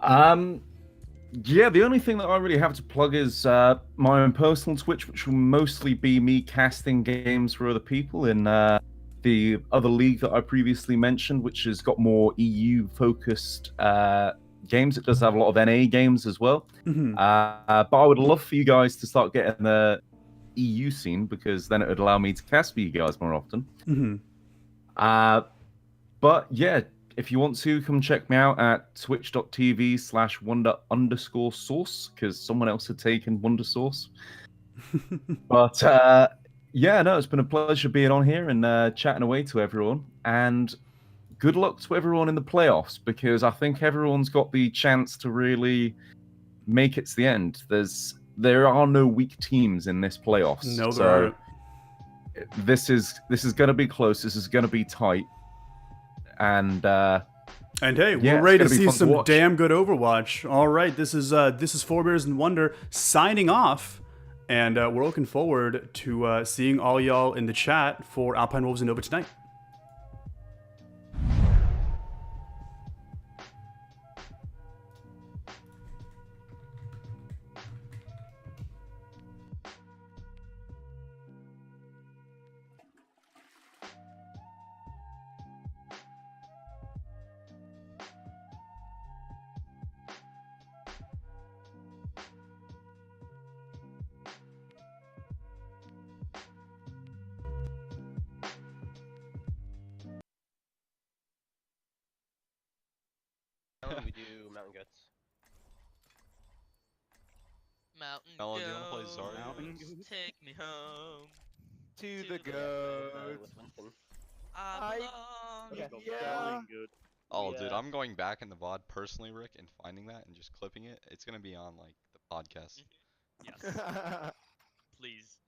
Yeah, the only thing that I really have to plug is my own personal Twitch, which will mostly be me casting games for other people in the other league that I previously mentioned, which has got more EU-focused games. It does have a lot of NA games as well. But I would love for you guys to start getting the EU scene, because then it would allow me to cast for you guys more often. But yeah, if you want to, come check me out at twitch.tv/wonder_source, because someone else had taken Wonder Source. But yeah, no, it's been a pleasure being on here and chatting away to everyone. And good luck to everyone in the playoffs, because I think everyone's got the chance to really make it to the end. There are no weak teams in this playoffs. No, there aren't. This is going to be close. This is going to be tight. And hey, we're ready to see some damn good Overwatch. All right, this is Forebears and Wonder signing off, and we're looking forward to seeing all y'all in the chat for Alpine Wolves and Nova tonight. Mountain Goats. Mountain Mello, do you wanna play goats, Zarya? Mountain take me home. To To the the goat. With Winston. I belong. Okay. Go Yeah. Starling good. Oh, We, dude, I'm going back in the VOD personally, Rick, and finding that and just clipping it. It's gonna be on like the podcast. Yes, please.